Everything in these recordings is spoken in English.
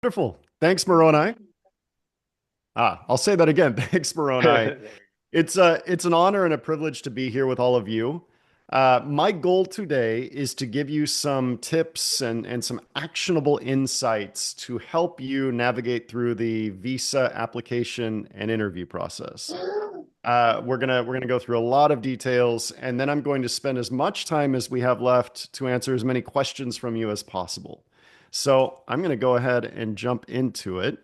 Wonderful. Thanks, Moroni. I'll say that again. Thanks, Moroni. It's an honor and a privilege to be here with all of you. My goal today is to give you some tips and some actionable insights to help you navigate through the visa application and interview process. We're gonna go through a lot of details, and then I'm going to spend as much time as we have left to answer as many questions from you as possible. So I'm going to go ahead and jump into it.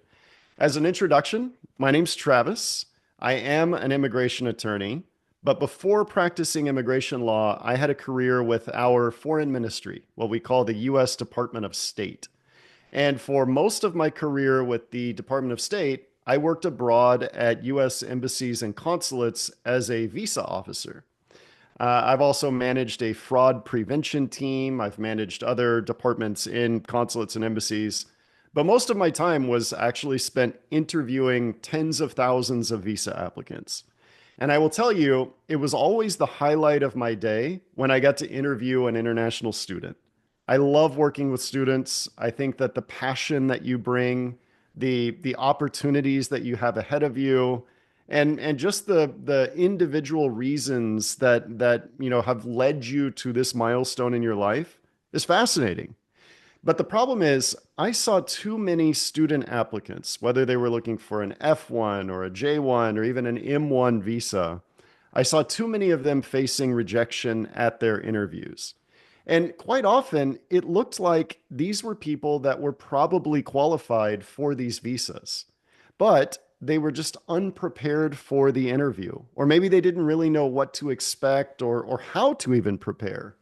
As an introduction, my name's Travis. I am an immigration attorney, but before practicing immigration law, I had a career with our foreign ministry, what we call the U.S. Department of State. And for most of my career with the Department of State, I worked abroad at U.S. embassies and consulates as a visa officer. I've also managed a fraud prevention team. I've managed other departments in consulates and embassies. But most of my time was actually spent interviewing tens of thousands of visa applicants. And I will tell you, it was always the highlight of my day when I got to interview an international student. I love working with students. I think that the passion that you bring, the opportunities that you have ahead of you, and just the individual reasons that have led you to this milestone in your life is fascinating. But the problem is, I saw too many student applicants, whether they were looking for an F1 or a J1 or even an M1 visa. I saw too many of them facing rejection at their interviews. And quite often, it looked like these were people that were probably qualified for these visas, but they were just unprepared for the interview, or maybe they didn't really know what to expect or how to even prepare.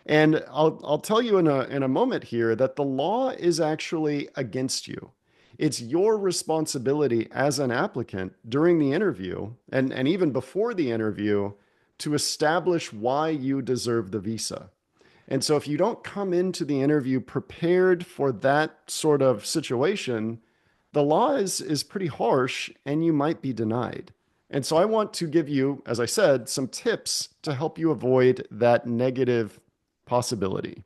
And I'll tell you in a moment here that the law is actually against you. It's your responsibility as an applicant during the interview and even before the interview to establish why you deserve the visa. And so if you don't come into the interview prepared for that sort of situation, the law is pretty harsh and you might be denied. And so I want to give you, as I said, some tips to help you avoid that negative possibility.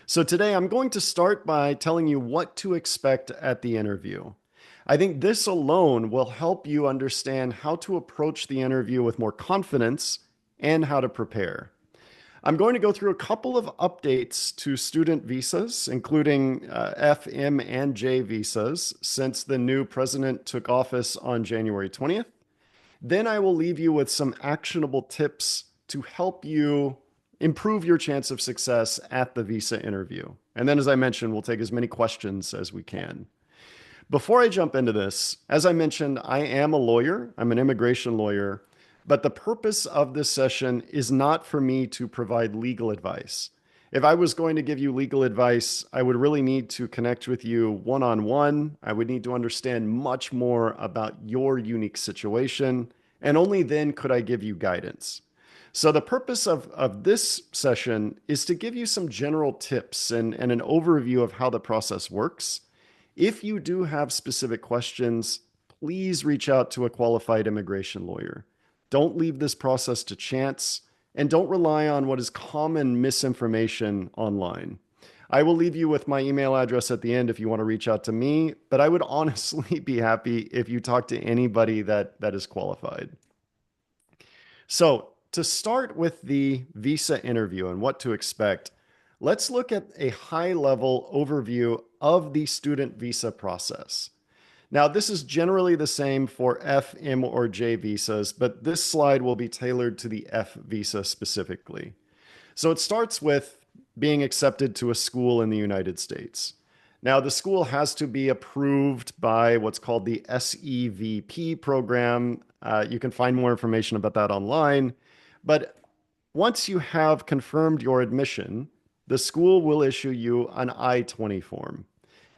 So today I'm going to start by telling you what to expect at the interview. I think this alone will help you understand how to approach the interview with more confidence and how to prepare. I'm going to go through a couple of updates to student visas, including F, M, and J visas, since the new president took office on January 20th. Then I will leave you with some actionable tips to help you improve your chance of success at the visa interview. And then, as I mentioned, we'll take as many questions as we can. Before I jump into this, as I mentioned, I am a lawyer. I'm an immigration lawyer. But the purpose of this session is not for me to provide legal advice. If I was going to give you legal advice, I would really need to connect with you one on one. I would need to understand much more about your unique situation, and only then could I give you guidance. So, the purpose of this session is to give you some general tips and an overview of how the process works. If you do have specific questions, please reach out to a qualified immigration lawyer. Don't leave this process to chance, and don't rely on what is common misinformation online. I will leave you with my email address at the end if you want to reach out to me, but I would honestly be happy if you talk to anybody that is qualified. So, to start with the visa interview and what to expect, let's look at a high level overview of the student visa process. Now, this is generally the same for F, M, or J visas, but this slide will be tailored to the F visa specifically. So it starts with being accepted to a school in the United States. Now, the school has to be approved by what's called the SEVP program. You can find more information about that online. But once you have confirmed your admission, the school will issue you an I-20 form.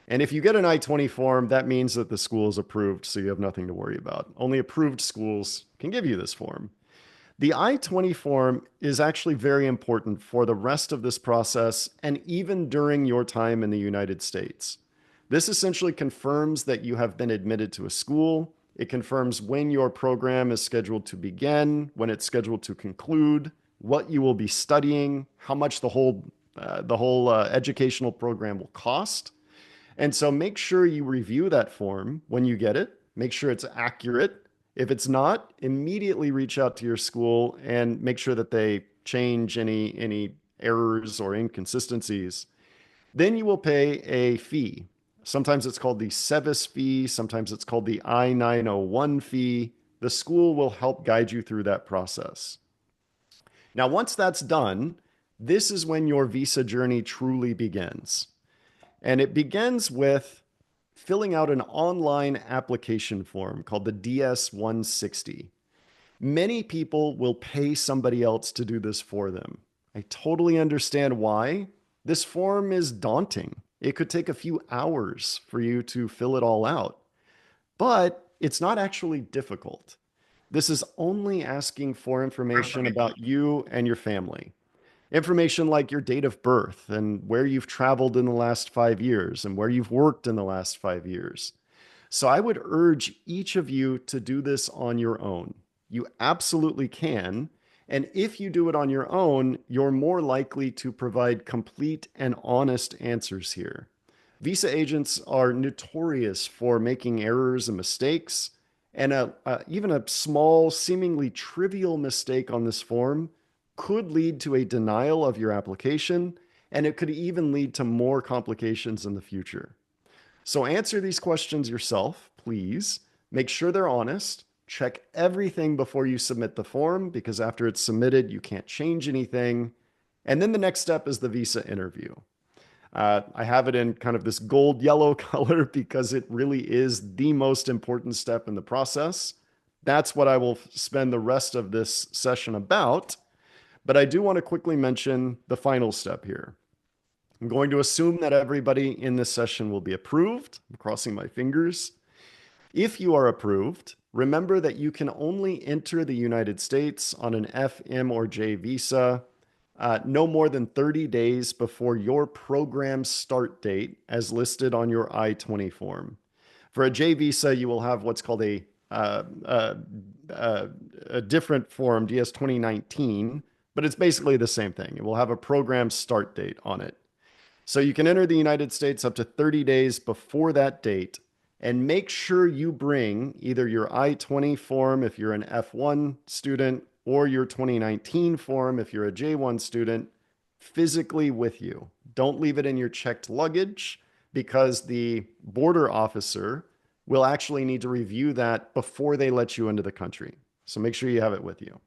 And if you get an I-20 form, that means that the school is approved, so you have nothing to worry about. Only approved schools can give you this form. The I-20 form is actually very important for the rest of this process and even during your time in the United States. This essentially confirms that you have been admitted to a school. It confirms when your program is scheduled to begin, when it's scheduled to conclude, what you will be studying, how much the whole educational program will cost. And so make sure you review that form when you get it. Make sure it's accurate. If it's not, immediately reach out to your school and make sure that they change any errors or inconsistencies. Then you will pay a fee. Sometimes it's called the SEVIS fee, sometimes it's called the I-901 fee. The school will help guide you through that process. Now, once that's done, this is when your visa journey truly begins. And it begins with filling out an online application form called the DS-160. Many people will pay somebody else to do this for them. I totally understand why. This form is daunting. It could take a few hours for you to fill it all out, but it's not actually difficult. This is only asking for information about you and your family. Information like your date of birth and where you've traveled in the last 5 years and where you've worked in the last 5 years. So I would urge each of you to do this on your own. You absolutely can. And if you do it on your own, you're more likely to provide complete and honest answers here. Visa agents are notorious for making errors and mistakes, and even a small, seemingly trivial mistake on this form could lead to a denial of your application, and it could even lead to more complications in the future. So answer these questions yourself, please. Make sure they're honest. Check everything before you submit the form, because after it's submitted, you can't change anything. And then the next step is the visa interview. I have it in kind of this gold yellow color because it really is the most important step in the process. That's what I will spend the rest of this session about. But I do want to quickly mention the final step here. I'm going to assume that everybody in this session will be approved. I'm crossing my fingers. If you are approved, remember that you can only enter the United States on an F, M, or J visa no more than 30 days before your program start date as listed on your I-20 form. For a J visa, you will have what's called a different form, DS 2019, but it's basically the same thing. It will have a program start date on it. So you can enter the United States up to 30 days before that date, and make sure you bring either your I-20 form if you're an F1 student or your 2019 form if you're a J1 student physically with you. Don't leave it in your checked luggage, because the border officer will actually need to review that before they let you into the country. So make sure you have it with you.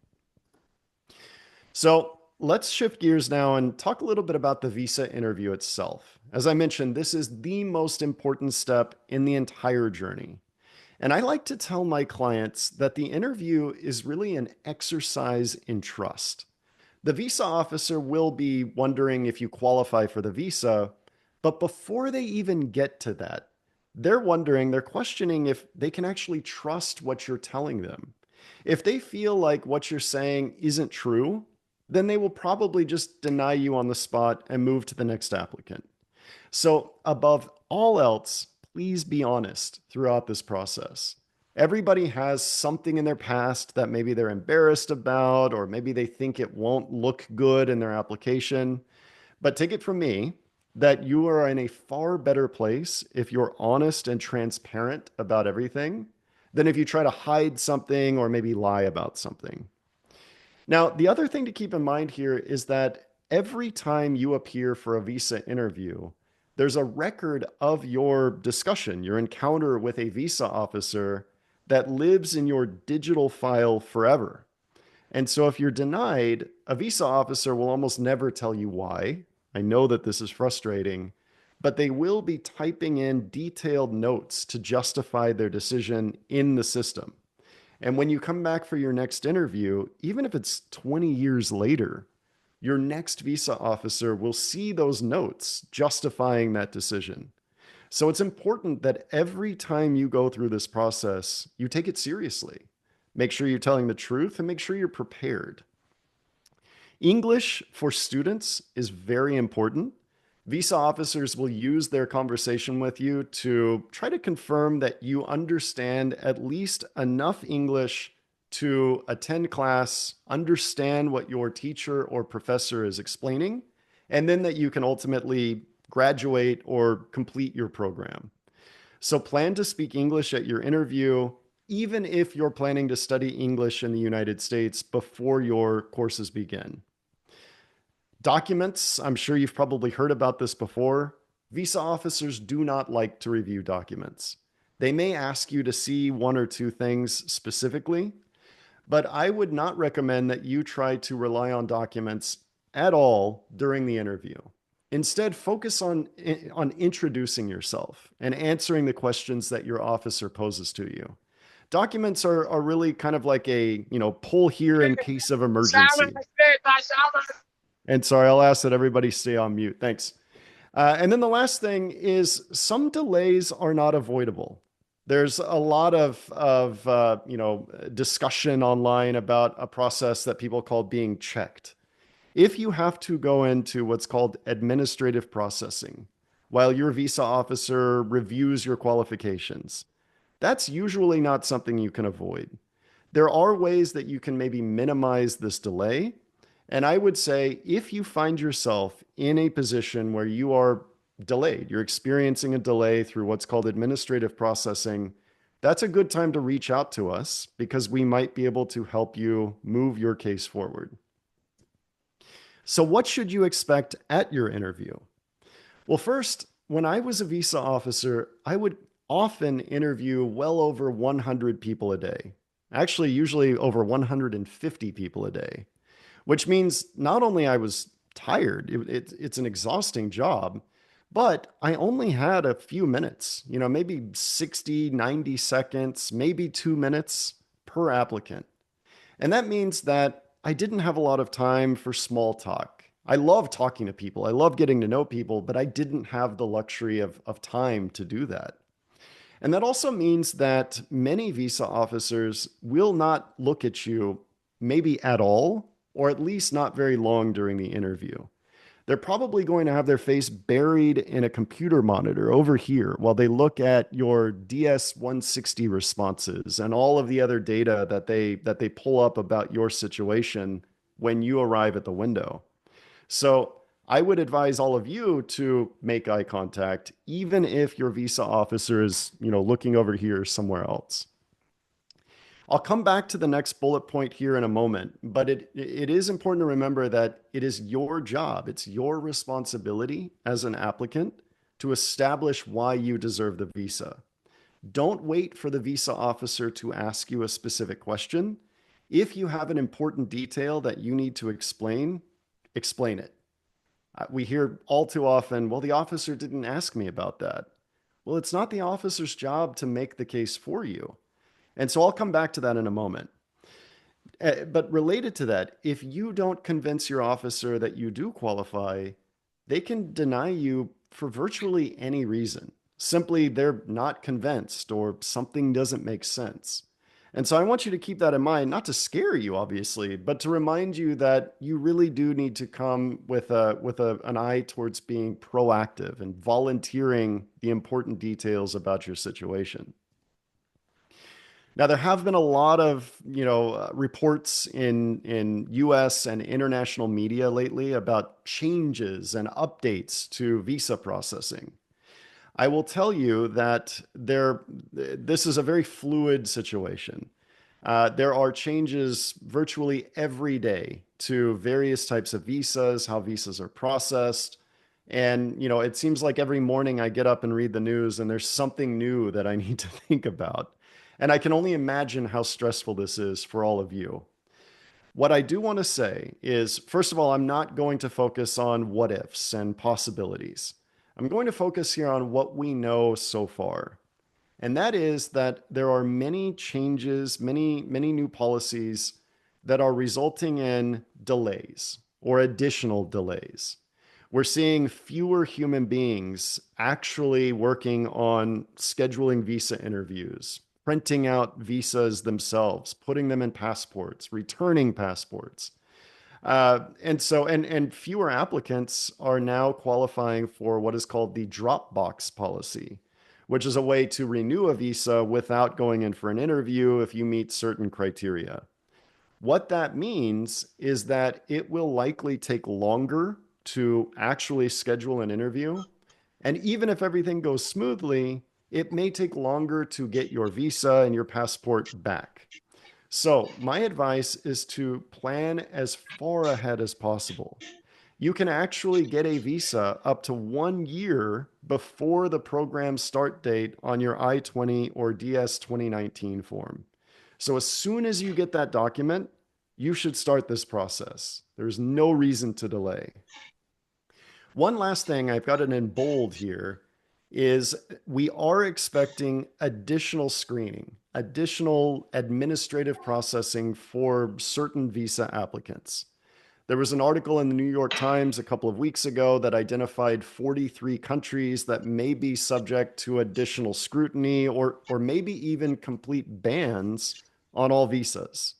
So let's shift gears now and talk a little bit about the visa interview itself. As I mentioned, this is the most important step in the entire journey. And I like to tell my clients that the interview is really an exercise in trust. The visa officer will be wondering if you qualify for the visa, but before they even get to that, they're questioning if they can actually trust what you're telling them. If they feel like what you're saying isn't true, then they will probably just deny you on the spot and move to the next applicant. So, above all else, please be honest throughout this process. Everybody has something in their past that maybe they're embarrassed about, or maybe they think it won't look good in their application. But take it from me that you are in a far better place if you're honest and transparent about everything than if you try to hide something or maybe lie about something. Now, the other thing to keep in mind here is that every time you appear for a visa interview, there's a record of your discussion, your encounter with a visa officer that lives in your digital file forever. And so if you're denied, a visa officer will almost never tell you why. I know that this is frustrating, but they will be typing in detailed notes to justify their decision in the system. And when you come back for your next interview, even if it's 20 years later, your next visa officer will see those notes justifying that decision. So it's important that every time you go through this process, you take it seriously. Make sure you're telling the truth and make sure you're prepared. English for students is very important. Visa officers will use their conversation with you to try to confirm that you understand at least enough English to attend class, understand what your teacher or professor is explaining, and then that you can ultimately graduate, or complete your program. So plan to speak English at your interview, even if you're planning to study English in the United States before your courses begin. Documents, I'm sure you've probably heard about this before. Visa officers do not like to review documents. They may ask you to see one or two things specifically, but I would not recommend that you try to rely on documents at all during the interview. Instead, focus on introducing yourself and answering the questions that your officer poses to you. Documents are really kind of like a, pull here in case of emergency. And sorry, I'll ask that everybody stay on mute. Thanks. And then the last thing is some delays are not avoidable. There's a lot of discussion online about a process that people call being checked. If you have to go into what's called administrative processing while your visa officer reviews your qualifications, that's usually not something you can avoid. There are ways that you can maybe minimize this delay. And I would say if you find yourself in a position where you are delayed, you're experiencing a delay through what's called administrative processing, that's a good time to reach out to us because we might be able to help you move your case forward. So, what should you expect at your interview? Well, first, when I was a visa officer, I would often interview well over 100 people a day. Actually, usually over 150 people a day, which means not only I was tired, it's an exhausting job, but I only had a few minutes, maybe 60, 90 seconds, maybe 2 minutes per applicant. And that means that I didn't have a lot of time for small talk. I love talking to people. I love getting to know people, but I didn't have the luxury of time to do that. And that also means that many visa officers will not look at you maybe at all, or at least not very long during the interview. They're probably going to have their face buried in a computer monitor over here while they look at your DS-160 responses and all of the other data that they pull up about your situation when you arrive at the window. So I would advise all of you to make eye contact, even if your visa officer is, looking over here somewhere else. I'll come back to the next bullet point here in a moment, but it is important to remember that it is your job, it's your responsibility as an applicant to establish why you deserve the visa. Don't wait for the visa officer to ask you a specific question. If you have an important detail that you need to explain it. We hear all too often, well, the officer didn't ask me about that. Well, it's not the officer's job to make the case for you. And so I'll come back to that in a moment. But related to that, if you don't convince your officer that you do qualify, they can deny you for virtually any reason. Simply, they're not convinced or something doesn't make sense. And so I want you to keep that in mind, not to scare you, obviously, but to remind you that you really do need to come with an eye towards being proactive and volunteering the important details about your situation. Now, there have been a lot of, reports in US and international media lately about changes and updates to visa processing. I will tell you that this is a very fluid situation. There are changes virtually every day to various types of visas, how visas are processed. And, it seems like every morning I get up and read the news and there's something new that I need to think about. And I can only imagine how stressful this is for all of you. What I do want to say is, first of all, I'm not going to focus on what ifs and possibilities. I'm going to focus here on what we know so far. And that is that there are many changes, many new policies that are resulting in delays or additional delays. We're seeing fewer human beings actually working on scheduling visa interviews, printing out visas themselves, putting them in passports, returning passports. And fewer applicants are now qualifying for what is called the Dropbox policy, which is a way to renew a visa without going in for an interview if you meet certain criteria. What that means is that it will likely take longer to actually schedule an interview And even if everything goes smoothly, it may take longer to get your visa and your passport back. So, my advice is to plan as far ahead as possible. You can actually get a visa up to 1 year before the program start date on your I-20 or DS 2019 form. So, as soon as you get that document, you should start this process. There's no reason to delay. One last thing, I've got it in bold here, is we are expecting additional screening, additional administrative processing for certain visa applicants. There was an article in the New York Times a couple of weeks ago that identified 43 countries that may be subject to additional scrutiny or maybe even complete bans on all visas.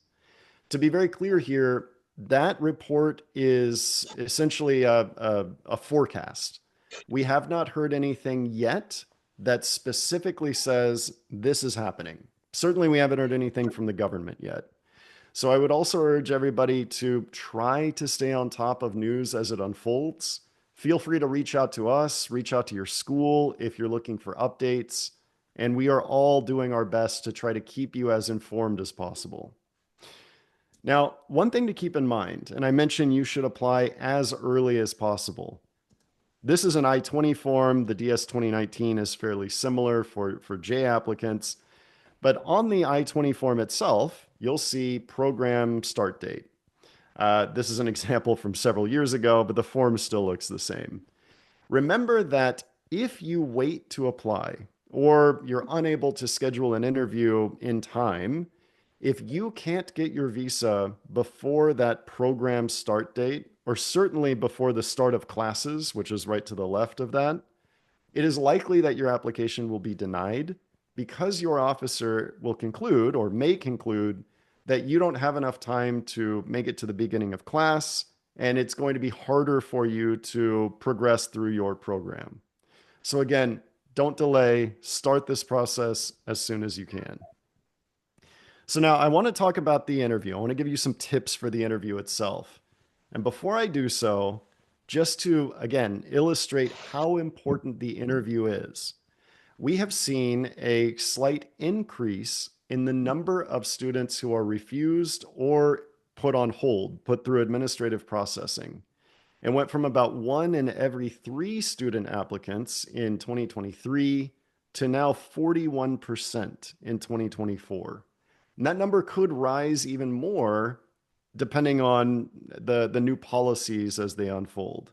To be very clear here, that report is essentially a forecast. We have not heard anything yet that specifically says this is happening. Certainly, we haven't heard anything from the government yet. So I would also urge everybody to try to stay on top of news as it unfolds. Feel free to reach out to us, reach out to your school if you're looking for updates. And we are all doing our best to try to keep you as informed as possible. Now, one thing to keep in mind, and I mentioned you should apply as early as possible. This is an I-20 form. The DS 2019 is fairly similar for J applicants. But on the I-20 form itself, you'll see program start date. This is an example from several years ago, but the form still looks the same. Remember that if you wait to apply or you're unable to schedule an interview in time, if you can't get your visa before that program start date, or certainly before the start of classes, which is right to the left of that, it is likely that your application will be denied because your officer will conclude or may conclude that you don't have enough time to make it to the beginning of class, and it's going to be harder for you to progress through your program. So again, don't delay, start this process as soon as you can. So now I want to talk about the interview. I want to give you some tips for the interview itself. And before I do so, just to, again, illustrate how important the interview is, we have seen a slight increase in the number of students who are refused or put on hold, put through administrative processing. It went from about 1 in every 3 student applicants in 2023 to now 41% in 2024. And that number could rise even more depending on the new policies as they unfold.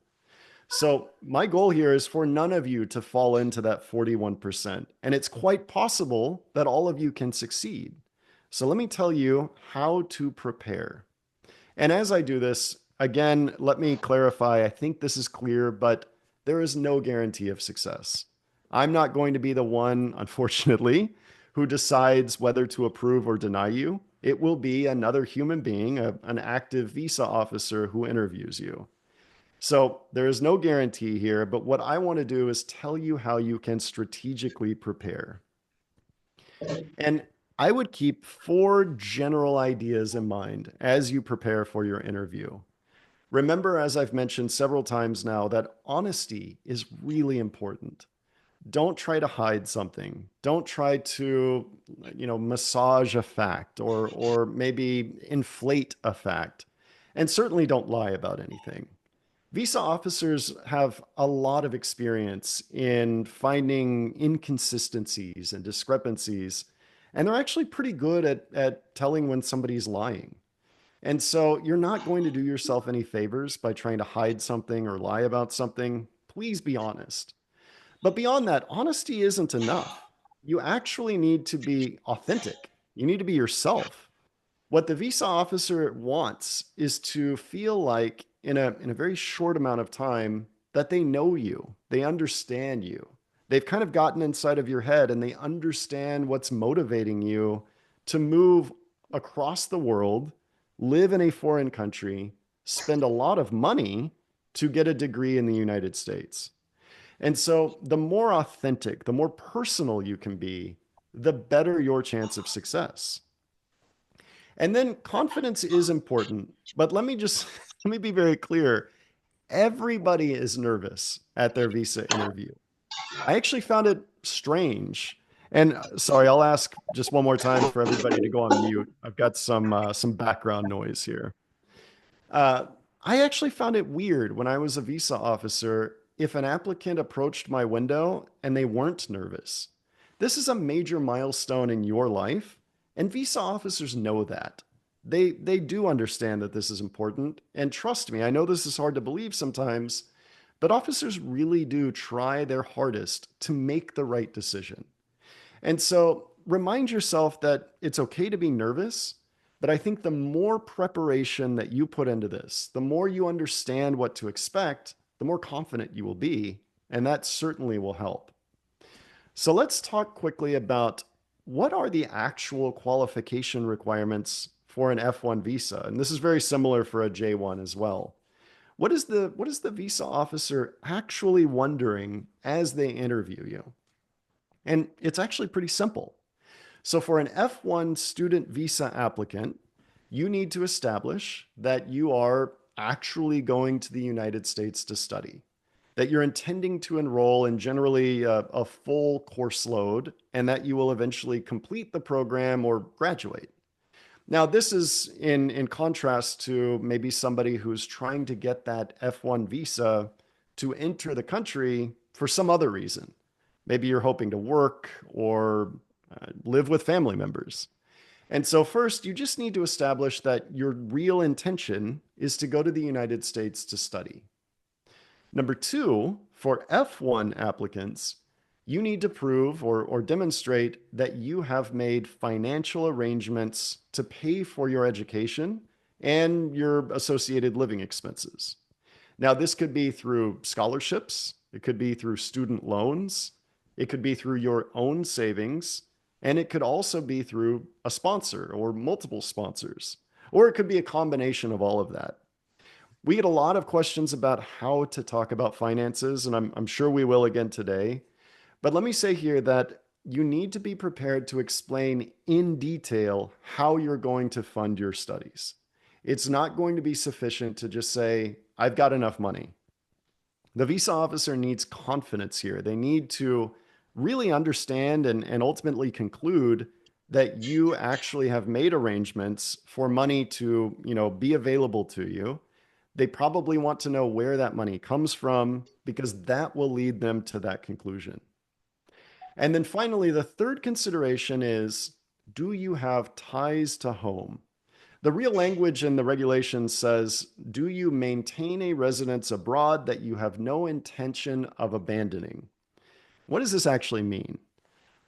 So my goal here is for none of you to fall into that 41%. And it's quite possible that all of you can succeed. So let me tell you how to prepare. And as I do this, again, let me clarify, I think this is clear, but there is no guarantee of success. I'm not going to be the one, unfortunately, who decides whether to approve or deny you. It will be another human being, an active visa officer who interviews you. So there is no guarantee here, but what I want to do is tell you how you can strategically prepare. And I would keep 4 general ideas in mind as you prepare for your interview. Remember, as I've mentioned several times now, that honesty is really important. Don't try to hide something. Don't try to, massage a fact or maybe inflate a fact. And certainly don't lie about anything. Visa officers have a lot of experience in finding inconsistencies and discrepancies, and they're actually pretty good at telling when somebody's lying. And so you're not going to do yourself any favors by trying to hide something or lie about something. Please be honest. But beyond that, honesty isn't enough. You actually need to be authentic. You need to be yourself. What the visa officer wants is to feel like in a very short amount of time that they know you, they understand you. They've kind of gotten inside of your head and they understand what's motivating you to move across the world, live in a foreign country, spend a lot of money to get a degree in the United States. And so the more authentic, the more personal you can be, the better your chance of success. And then confidence is important, but let me just let me be very clear. Everybody is nervous at their visa interview. I actually found it strange. And sorry, I'll ask just one more time for everybody to go on mute. I've got some background noise here. Uh, I actually found it weird when I was a visa officer if an applicant approached my window and they weren't nervous. This is a major milestone in your life, and visa officers know that. They do understand that this is important, and trust me, I know this is hard to believe sometimes, but officers really do try their hardest to make the right decision. And so remind yourself that it's okay to be nervous, but I think the more preparation that you put into this, the more you understand what to expect, the more confident you will be. And that certainly will help. So let's talk quickly about what are the actual qualification requirements for an F1 visa. And this is very similar for a J1 as well. What is the visa officer actually wondering as they interview you? And it's actually pretty simple. So, for an F1 student visa applicant, you need to establish that you are actually going to the United States to study, that you're intending to enroll in generally a full course load, and that you will eventually complete the program or graduate. Now, this is in contrast to maybe somebody who's trying to get that F1 visa to enter the country for some other reason. Maybe you're hoping to work or live with family members. And so, first, you just need to establish that your real intention is to go to the United States to study. Number two, for F1 applicants, you need to prove or demonstrate that you have made financial arrangements to pay for your education and your associated living expenses. Now, this could be through scholarships, it could be through student loans, it could be through your own savings, and it could also be through a sponsor or multiple sponsors, or it could be a combination of all of that. We get a lot of questions about how to talk about finances, and I'm sure we will again today. But let me say here that you need to be prepared to explain in detail how you're going to fund your studies. It's not going to be sufficient to just say, I've got enough money. The visa officer needs confidence here. They need to really understand and ultimately conclude that you actually have made arrangements for money to, be available to you. They probably want to know where that money comes from because that will lead them to that conclusion. And then finally, the third consideration is, do you have ties to home? The real language in the regulation says, do you maintain a residence abroad that you have no intention of abandoning? What does this actually mean?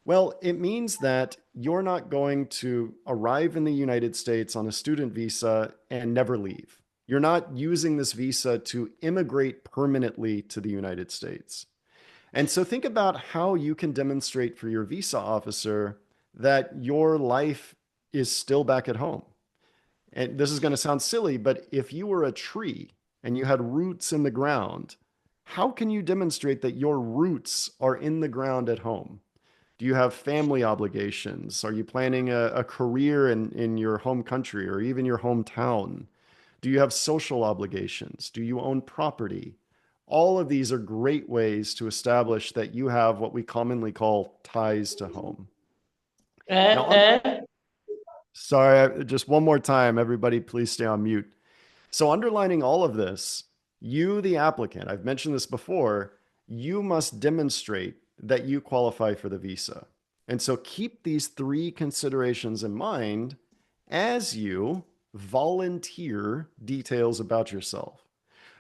Well, it means that you're not going to arrive in the United States on a student visa and never leave. You're not using this visa to immigrate permanently to the United States. And so think about how you can demonstrate for your visa officer that your life is still back at home. And this is going to sound silly, but if you were a tree and you had roots in the ground, how can you demonstrate that your roots are in the ground at home? Do you have family obligations? Are you planning a career in your home country or even your hometown? Do you have social obligations? Do you own property? All of these are great ways to establish that you have what we commonly call ties to home. Now, Uh, sorry, just one more time, everybody, please stay on mute. So, underlining all of this, you, the applicant, I've mentioned this before, you must demonstrate that you qualify for the visa. And so, keep these three considerations in mind as you volunteer details about yourself.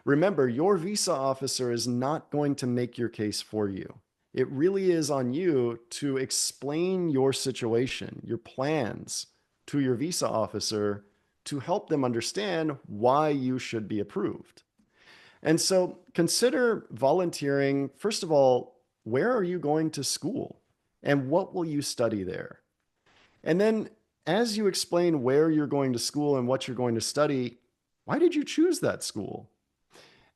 Remember, your visa officer is not going to make your case for you. It really is on you to explain your situation, your plans to your visa officer to help them understand why you should be approved. And so consider volunteering. First of all, where are you going to school and what will you study there? And then as you explain where you're going to school and what you're going to study, why did you choose that school?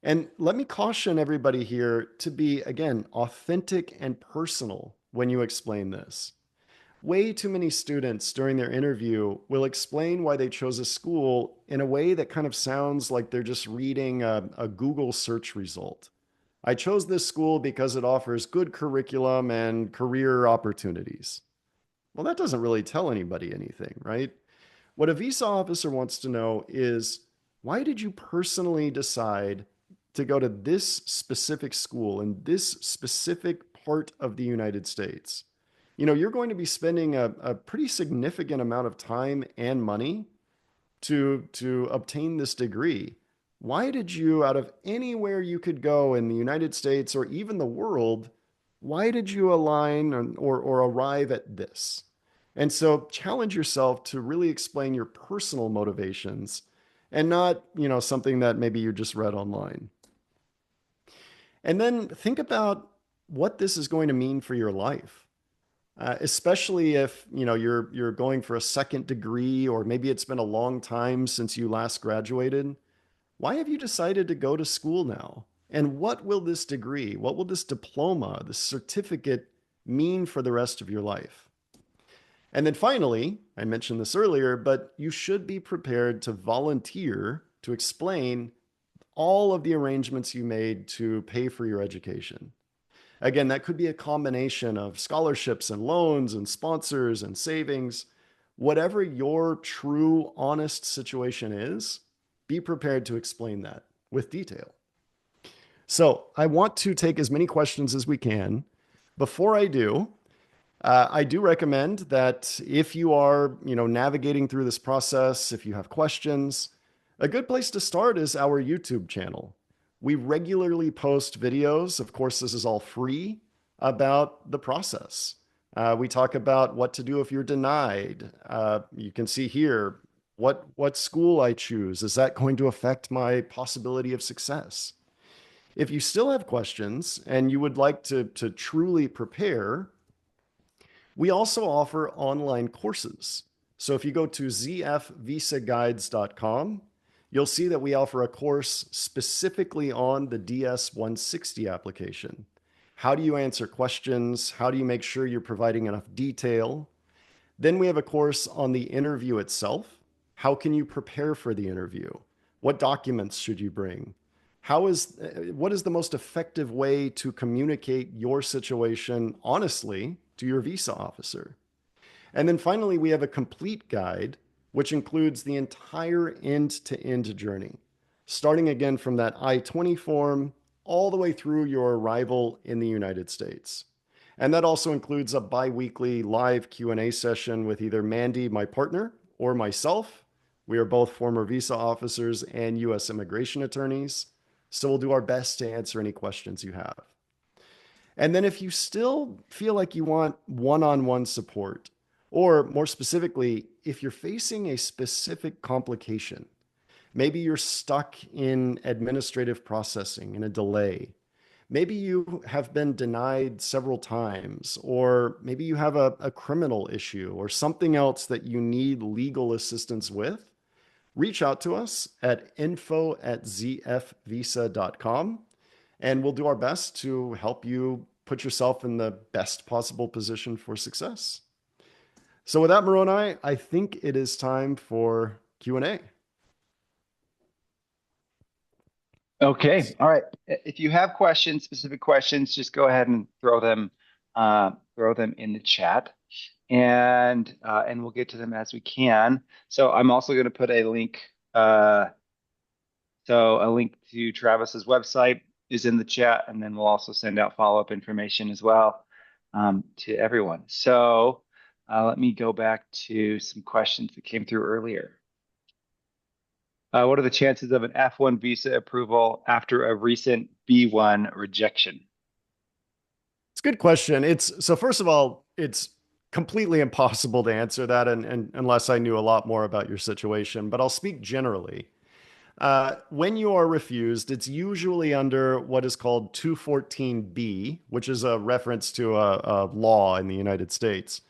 And let me caution everybody here to be, again, authentic and personal when you explain this. Way too many students during their interview will explain why they chose a school in a way that kind of sounds like they're just reading a Google search result. I chose this school because it offers good curriculum and career opportunities. Well, that doesn't really tell anybody anything, right? What a visa officer wants to know is, why did you personally decide to go to this specific school in this specific part of the United States? You know, you're going to be spending a pretty significant amount of time and money to obtain this degree. Why did you, out of anywhere you could go in the United States or even the world, why did you align or arrive at this? And so challenge yourself to really explain your personal motivations and not, something that maybe you just read online. And then think about what this is going to mean for your life. Especially if you're going for a second degree, or maybe it's been a long time since you last graduated. Why have you decided to go to school now? And what will this degree, what will this diploma, this certificate mean for the rest of your life? And then finally, I mentioned this earlier, but you should be prepared to volunteer to explain all of the arrangements you made to pay for your education. Again, that could be a combination of scholarships and loans and sponsors and savings. Whatever your true, honest situation is, be prepared to explain that with detail. So, I want to take as many questions as we can. Before I do recommend that if you are, navigating through this process, if you have questions, a good place to start is our YouTube channel. We regularly post videos. Of course, this is all free about the process. We talk about what to do if you're denied. You can see here what school I choose. Is that going to affect my possibility of success? If you still have questions and you would like to truly prepare, we also offer online courses. So if you go to zfvisaguides.com, you'll see that we offer a course specifically on the DS-160 application. How do you answer questions? How do you make sure you're providing enough detail? Then we have a course on the interview itself. How can you prepare for the interview? What documents should you bring? What is the most effective way to communicate your situation honestly to your visa officer? And then finally, we have a complete guide, which includes the entire end-to-end journey, starting again from that I-20 form all the way through your arrival in the United States. And that also includes a bi-weekly live Q&A session with either Mandy, my partner, or myself. We are both former visa officers and U.S. immigration attorneys, so we'll do our best to answer any questions you have. And then if you still feel like you want one-on-one support, or more specifically, if you're facing a specific complication, maybe you're stuck in administrative processing in a delay, maybe you have been denied several times, or maybe you have a criminal issue or something else that you need legal assistance with, reach out to us at info@zfvisa.com, and we'll do our best to help you put yourself in the best possible position for success. So with that, Moroni, I think it is time for Q&A. Okay. All right. If you have questions, specific questions, just go ahead and throw them in the chat, and we'll get to them as we can. So I'm also going to put a link. So a link to Travis's website is in the chat, and then we'll also send out follow-up information as well to everyone. So let me go back to some questions that came through earlier. What are the chances of an F1 visa approval after a recent B1 rejection? It's a good question. So first of all, it's completely impossible to answer that and unless I knew a lot more about your situation, but I'll speak generally. When you are refused, it's usually under what is called 214B, which is a reference to a law in the United States.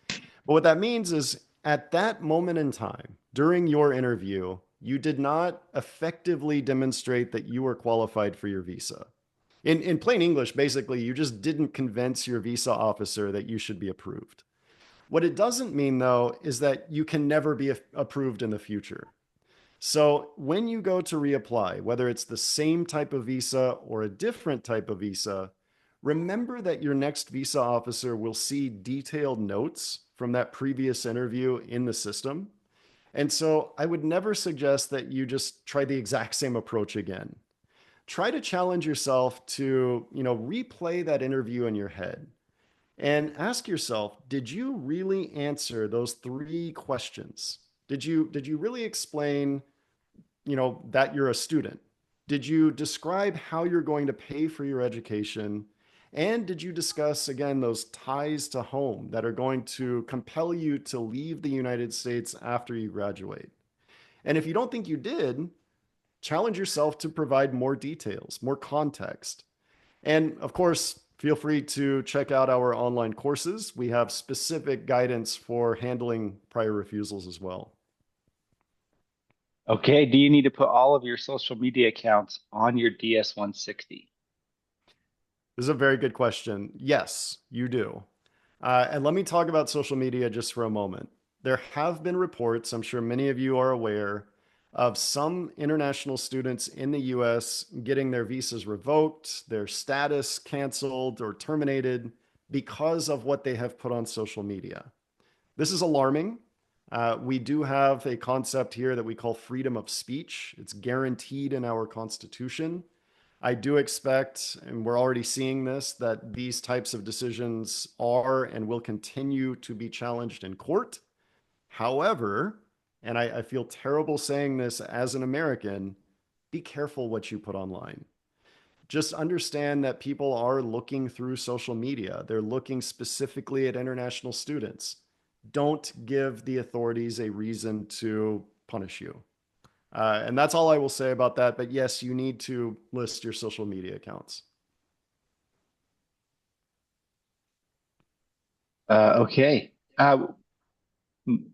But what that means is at that moment in time, during your interview, you did not effectively demonstrate that you were qualified for your visa. In plain English, basically, you just didn't convince your visa officer that you should be approved. What it doesn't mean, though, is that you can never be approved in the future. So when you go to reapply, whether it's the same type of visa or a different type of visa, remember that your next visa officer will see detailed notes from that previous interview in the system. And so I would never suggest that you just try the exact same approach again. Try to challenge yourself to, replay that interview in your head and ask yourself, did you really answer those three questions? Did you really explain, that you're a student? Did you describe how you're going to pay for your education? And did you discuss, again, those ties to home that are going to compel you to leave the United States after you graduate? And if you don't think you did, challenge yourself to provide more details, more context. And of course, feel free to check out our online courses. We have specific guidance for handling prior refusals as well. Okay. Do you need to put all of your social media accounts on your DS-160? This is a very good question. Yes, you do. And let me talk about social media just for a moment. There have been reports, I'm sure many of you are aware, of some international students in the US getting their visas revoked, their status canceled or terminated because of what they have put on social media. This is alarming. We do have a concept here that we call freedom of speech. It's guaranteed in our Constitution. I do expect, and we're already seeing this, that these types of decisions are and will continue to be challenged in court. However, and I feel terrible saying this as an American, be careful what you put online. Just understand that people are looking through social media. They're looking specifically at international students. Don't give the authorities a reason to punish you. And that's all I will say about that. But yes, you need to list your social media accounts. Okay.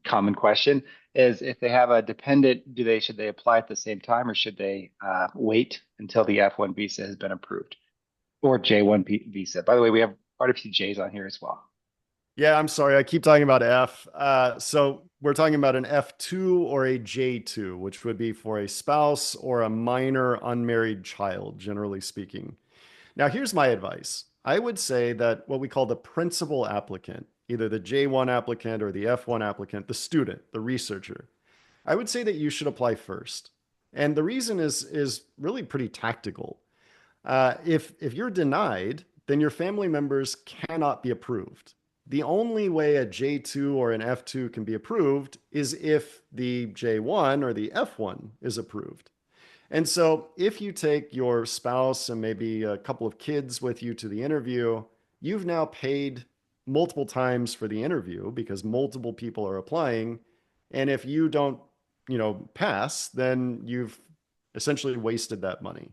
Common question is if they have a dependent, should they apply at the same time or should they wait until the F1 visa has been approved or J1 visa? By the way, we have quite a few J's on here as well. Yeah, I'm sorry. I keep talking about F. So we're talking about an F2 or a J2, which would be for a spouse or a minor unmarried child, generally speaking. Now, here's my advice. I would say that what we call the principal applicant, either the J1 applicant or the F1 applicant, the student, the researcher, I would say that you should apply first. And the reason is really pretty tactical. If you're denied, then your family members cannot be approved. The only way a J2 or an F2 can be approved is if the J1 or the F1 is approved. And so, if you take your spouse and maybe a couple of kids with you to the interview, you've now paid multiple times for the interview because multiple people are applying. And if you don't, pass, then you've essentially wasted that money.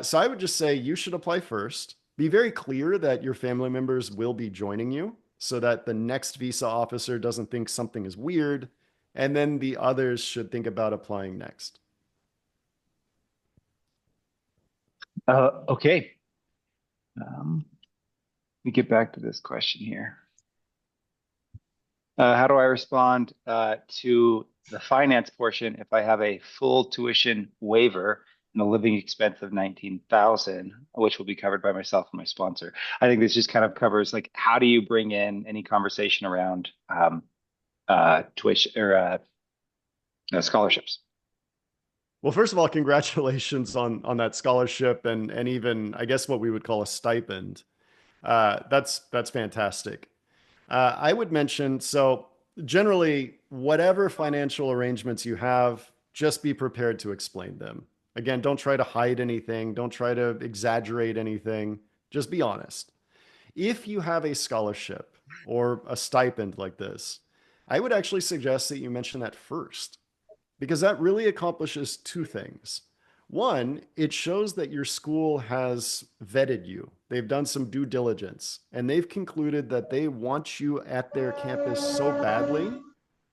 So I would just say you should apply first. Be very clear that your family members will be joining you so that the next visa officer doesn't think something is weird. And then the others should think about applying next. Okay. Let me get back to this question here. How do I respond to the finance portion if I have a full tuition waiver and a living expense of 19,000, which will be covered by myself and my sponsor? I think this just kind of covers like how do you bring in any conversation around tuition or scholarships? Well, first of all, congratulations on that scholarship and even I guess what we would call a stipend. That's fantastic. I would mention so generally whatever financial arrangements you have, just be prepared to explain them. Again, don't try to hide anything. Don't try to exaggerate anything. Just be honest. If you have a scholarship or a stipend like this, I would actually suggest that you mention that first because that really accomplishes two things. One, it shows that your school has vetted you. They've done some due diligence and they've concluded that they want you at their campus so badly,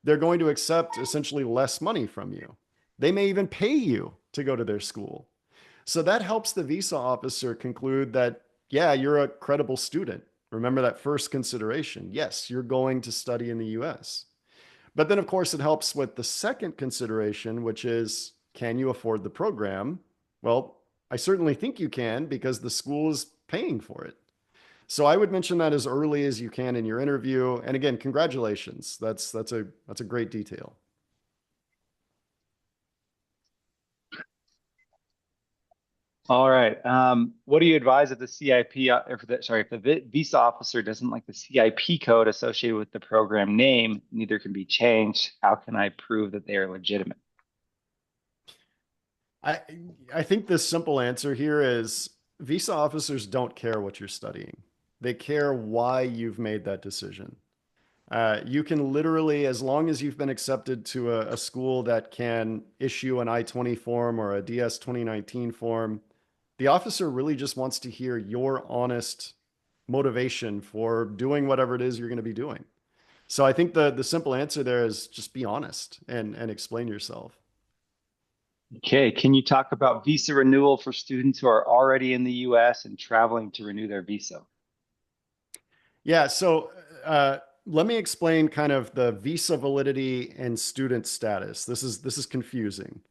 they're going to accept essentially less money from you. They may even pay you to go to their school. So that helps the visa officer conclude that, yeah, you're a credible student. Remember that first consideration. Yes, you're going to study in the US. But then, of course, it helps with the second consideration, which is, can you afford the program? Well, I certainly think you can because the school is paying for it. So I would mention that as early as you can in your interview. And again, congratulations. That's a great detail. All right. What do you advise if the CIP, if the visa officer doesn't like the CIP code associated with the program name, neither can be changed? How can I prove that they are legitimate? I I think the simple answer here is visa officers don't care what you're studying. They care why you've made that decision. You can literally, as long as you've been accepted to a school that can issue an I-20 form or a DS 2019 form, the officer really just wants to hear your honest motivation for doing whatever it is you're going to be doing. So I think the simple answer there is just be honest and explain yourself. Okay. Can you talk about visa renewal for students who are already in the US and traveling to renew their visa? Yeah, so let me explain kind of the visa validity and student status. This is confusing.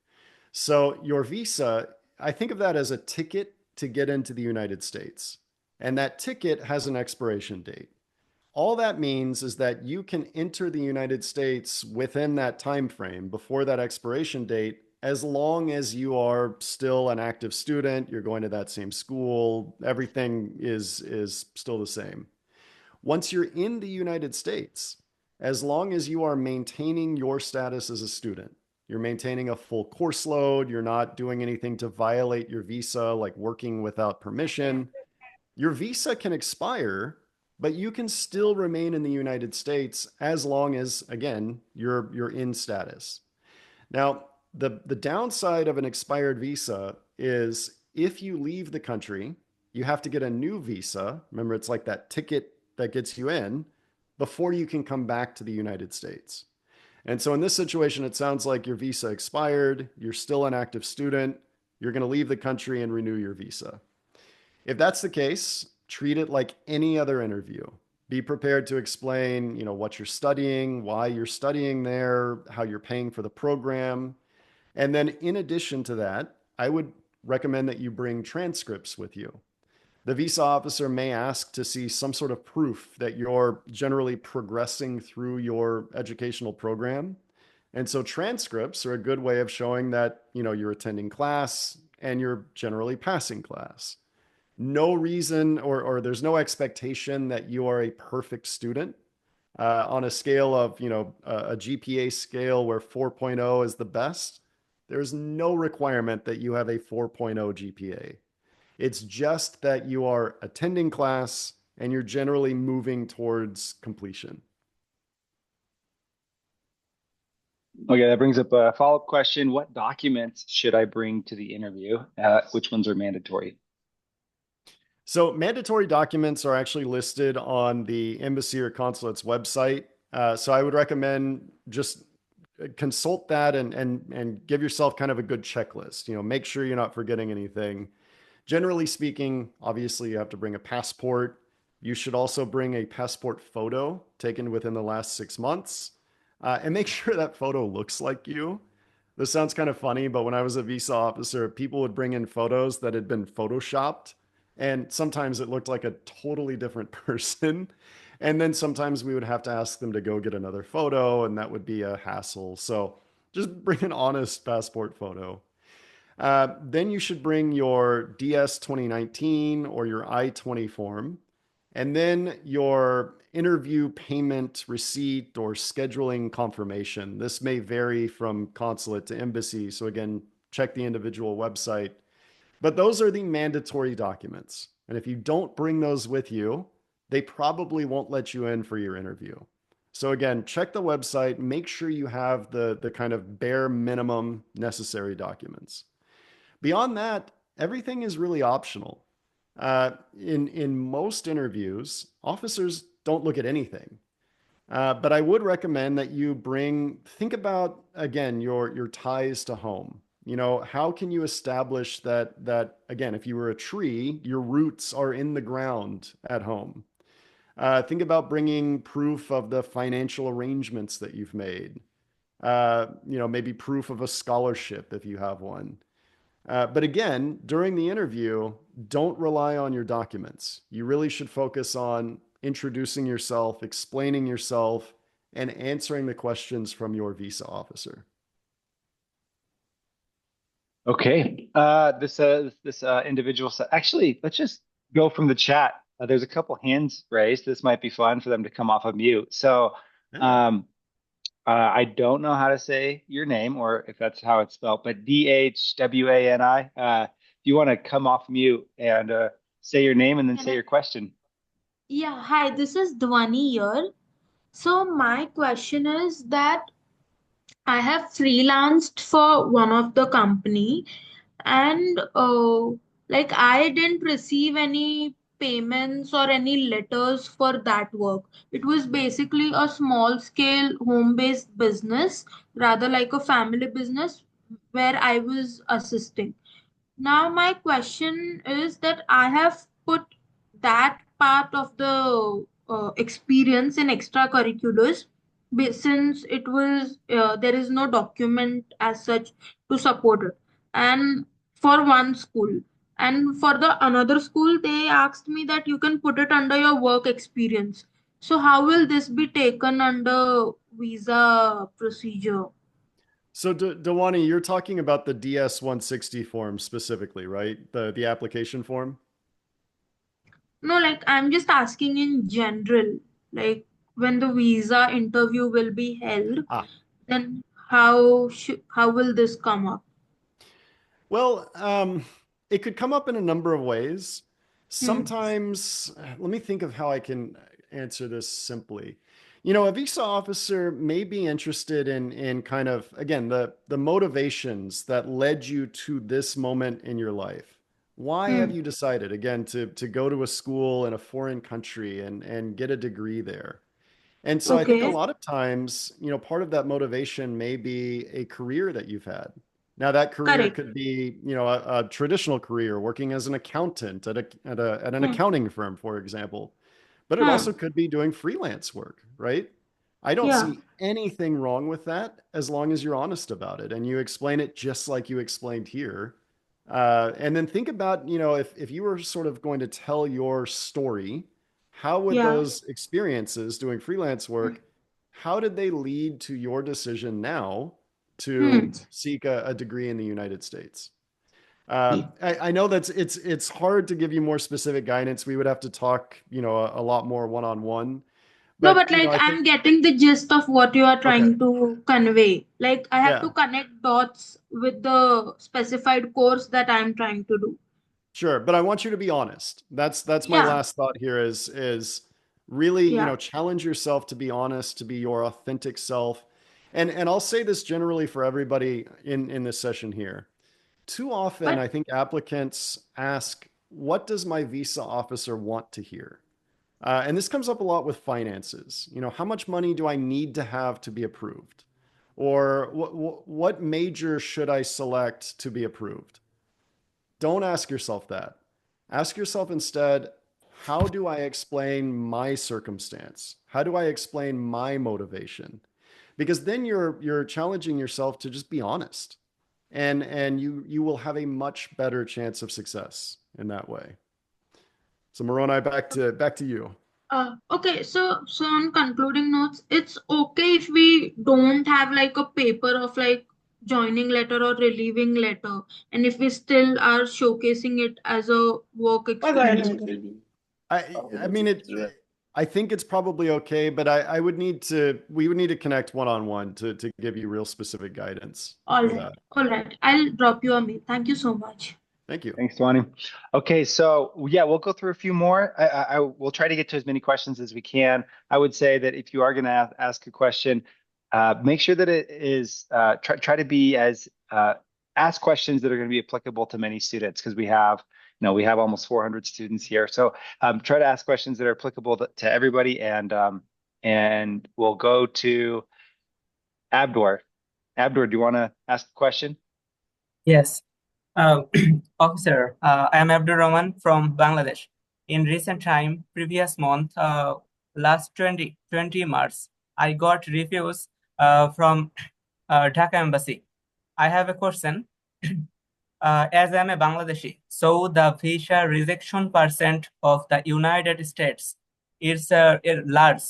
So your visa, I think of that as a ticket to get into the United States. And that ticket has an expiration date. All that means is that you can enter the United States within that time frame before that expiration date as long as you are still an active student, you're going to that same school, everything is still the same. Once you're in the United States, as long as you are maintaining your status as a student, you're maintaining a full course load, you're not doing anything to violate your visa, like working without permission, your visa can expire, but you can still remain in the United States as long as, again, you're in status. Now, the downside of an expired visa is if you leave the country, you have to get a new visa. Remember, it's like that ticket that gets you in before you can come back to the United States. And so in this situation, it sounds like your visa expired, you're still an active student, you're going to leave the country and renew your visa. If that's the case, treat it like any other interview. Be prepared to explain, what you're studying, why you're studying there, how you're paying for the program, and then in addition to that, I would recommend that you bring transcripts with you. The visa officer may ask to see some sort of proof that you're generally progressing through your educational program. And so transcripts are a good way of showing that, you're attending class and you're generally passing class. No reason or there's no expectation that you are a perfect student. On a scale of, a GPA scale where 4.0 is the best, there's no requirement that you have a 4.0 GPA. It's just that you are attending class and you're generally moving towards completion. Okay, that brings up a follow-up question. What documents should I bring to the interview? Which ones are mandatory? So, mandatory documents are actually listed on the embassy or consulate's website. So, I would recommend just consult that and give yourself kind of a good checklist. Make sure you're not forgetting anything. Generally speaking, obviously, you have to bring a passport. You should also bring a passport photo taken within the last 6 months, and make sure that photo looks like you. This sounds kind of funny, but when I was a visa officer, people would bring in photos that had been photoshopped, and sometimes it looked like a totally different person. And then sometimes we would have to ask them to go get another photo, and that would be a hassle. So just bring an honest passport photo. Then you should bring your DS 2019 or your I-20 form, and then your interview payment receipt or scheduling confirmation. This may vary from consulate to embassy. So, again, check the individual website. But those are the mandatory documents. And if you don't bring those with you, they probably won't let you in for your interview. So again, check the website, make sure you have the kind of bare minimum necessary documents. Beyond that, everything is really optional. In most interviews, officers don't look at anything. But I would recommend that you think about again your ties to home. How can you establish that again, if you were a tree, your roots are in the ground at home? Think about bringing proof of the financial arrangements that you've made. Maybe proof of a scholarship if you have one. But again, during the interview, don't rely on your documents. You really should focus on introducing yourself, explaining yourself, and answering the questions from your visa officer. Okay. This individual said, actually, let's just go from the chat. There's a couple hands raised. This might be fun for them to come off of mute. So, Yeah. um, I don't know how to say your name or if that's how it's spelled, but Dhwani. If you want to come off mute and say your name and then Can say I? your question. Yeah, hi, this is Dhwani here. So my question is that I have freelanced for one of the company and like I didn't receive any payments or any letters for that work. It was basically a small scale home-based business, rather like a family business where I was assisting. Now, my question is that I have put that part of the experience in extracurriculars since it was there is no document as such to support it. And for one school, and for the another school, they asked me that you can put it under your work experience. So, how will this be taken under visa procedure? So, Dewani, you're talking about the DS 160 form specifically, right? The application form? No, like I'm just asking in general, like when the visa interview will be held, Ah, then how will this come up? well, it could come up in a number of ways. Hmm. Sometimes, let me think of how I can answer this simply. A visa officer may be interested in kind of again the motivations that led you to this moment in your life. Why have Hmm. you decided again to go to a school in a foreign country and get a degree there? And so I think a Okay. lot of times, part of that motivation may be a career that you've had. Now, that career Correct. could be, a traditional career working as an accountant at an Hmm. accounting firm, for example. But it Hmm. also could be doing freelance work, right? I don't Yeah. see anything wrong with that as long as you're honest about it and you explain it just like you explained here. And then think about, if you were sort of going to tell your story, how would Yeah. those experiences doing freelance Hmm. work, how did they lead to your decision now Hmm. to seek a degree in the United States? I know it's hard to give you more specific guidance. We would have to talk, a lot more one on one. No, But but like I think I'm getting the gist of what you are okay, trying to convey. Like I have to yeah, connect dots with the specified course that I'm trying to do. sure. But I want you to be honest. That's my Yeah. last thought here is really, Yeah. challenge yourself to be honest, to be your authentic self. And I'll say this generally for everybody in this session here. Too often, But I think applicants ask, what does my visa officer want to hear? And this comes up a lot with finances. How much money do I need to have to be approved? Or what major should I select to be approved? Don't ask yourself that. Ask yourself instead, how do I explain my circumstance? How do I explain my motivation? Because then you're challenging yourself to just be honest. And you will have a much better chance of success in that way. So Moroni, back to you. okay, so on concluding notes, it's okay if we don't have like a paper of like joining letter or relieving letter, and if we still are showcasing it as a work experience. I mean I think it's probably okay, but I would need to we would need to connect one on one to give you real specific guidance All for right, that. all right. I'll drop you a mail. Thank you so much. Thank you. Thanks, Tawani. Okay, so yeah, we'll go through a few more. I will try to get to as many questions as we can. I would say that if you are going to ask a question, make sure that it is try to be as ask questions that are going to be applicable to many students because we have almost 400 students here. So try to ask questions that are applicable to everybody, and we'll go to Abdor. Abdor, do you want to ask a question? Yes. Uh, Officer, I am Abdul Rahman from Bangladesh. in recent time, previous month, last 20 March, I got reviews from Dhaka Embassy. I have a question. As I'm a Bangladeshi, so the visa rejection percent of the United States is large,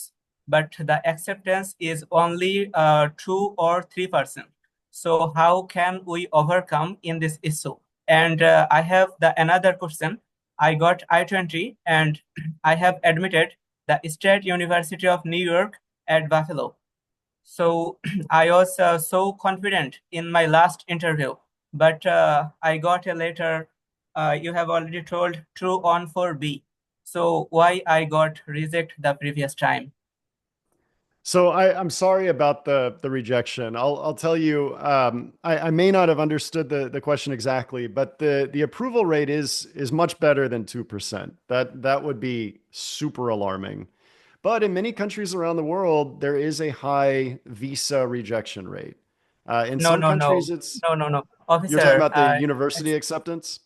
but the acceptance is only 2 or 3%. So how can we overcome in this issue? And I have the another question. I got I-20 and I have admitted the State University of New York at Buffalo. So I was so confident in my last interview, but I got a letter. You have already told true on for B. So why I got reject the previous time? So I'm sorry about the rejection. I'll tell you, I may not have understood the question exactly, but the approval rate is much better than 2%. That would be super alarming. But in many countries around the world, there is a high visa rejection rate. In No, some no, no, countries, it's no, no, no, you're talking officer. about the university acceptance.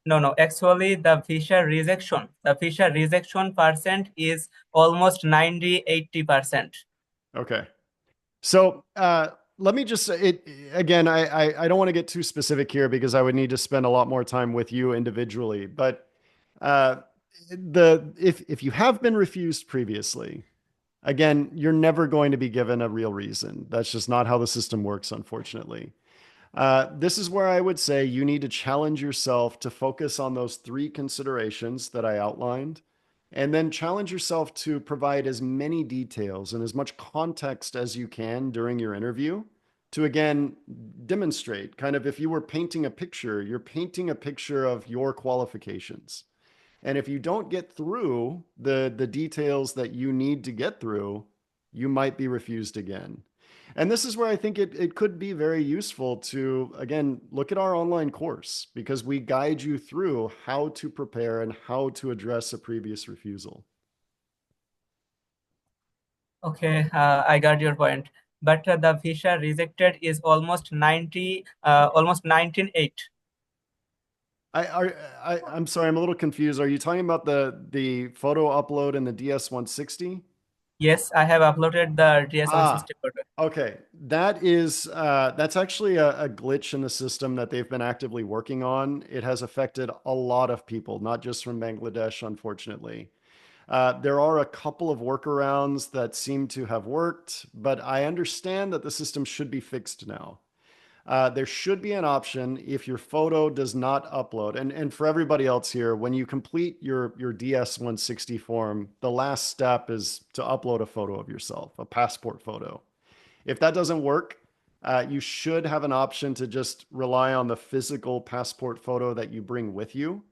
No, no. Actually, the visa rejection percent is almost 90-80%. Okay. So let me just say it again. I don't want to get too specific here because I would need to spend a lot more time with you individually. But uh, the if you have been refused previously, again, you're never going to be given a real reason. That's just not how the system works, unfortunately. This is where I would say you need to challenge yourself to focus on those three considerations that I outlined, and then challenge yourself to provide as many details and as much context as you can during your interview to again demonstrate kind of if you were painting a picture, you're painting a picture of your qualifications. And if you don't get through the details that you need to get through, you might be refused again. And this is where I think it could be very useful to, again, look at our online course because we guide you through how to prepare and how to address a previous refusal. Okay, I got your point. But the visa rejected is almost 90, almost 19.8. I'm sorry, I'm a little confused. Are you talking about the photo upload in the DS-160? Yes, I have uploaded the Ah, DS-160 photo. okay. That's actually a glitch in the system that they've been actively working on. It has affected a lot of people, not just from Bangladesh, unfortunately. There are a couple of workarounds that seem to have worked, but I understand that the system should be fixed now. There should be an option if your photo does not upload. And for everybody else here, when you complete your DS-160 form, the last step is to upload a photo of yourself, a passport photo. If that doesn't work, you should have an option to just rely on the physical passport photo that you bring with you.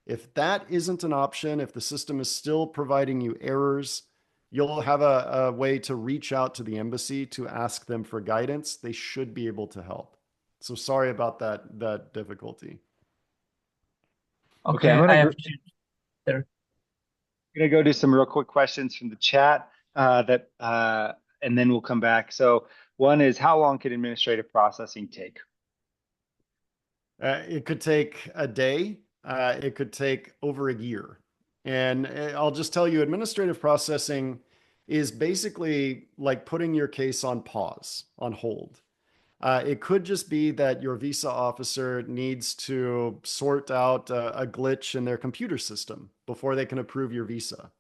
If that isn't an option, if the system is still providing you errors, you'll have a way to reach out to the embassy to ask them for guidance. They should be able to help. So sorry about that difficulty. Okay, Okay, I appreciate it. gonna go do some real quick questions from the chat and then we'll come back. So one is, how long can administrative processing take? It could take a day. It could take over a year. And I'll just tell you, administrative processing is basically like putting your case on pause, on hold. It could just be that your visa officer needs to sort out a glitch in their computer system before they can approve your visa.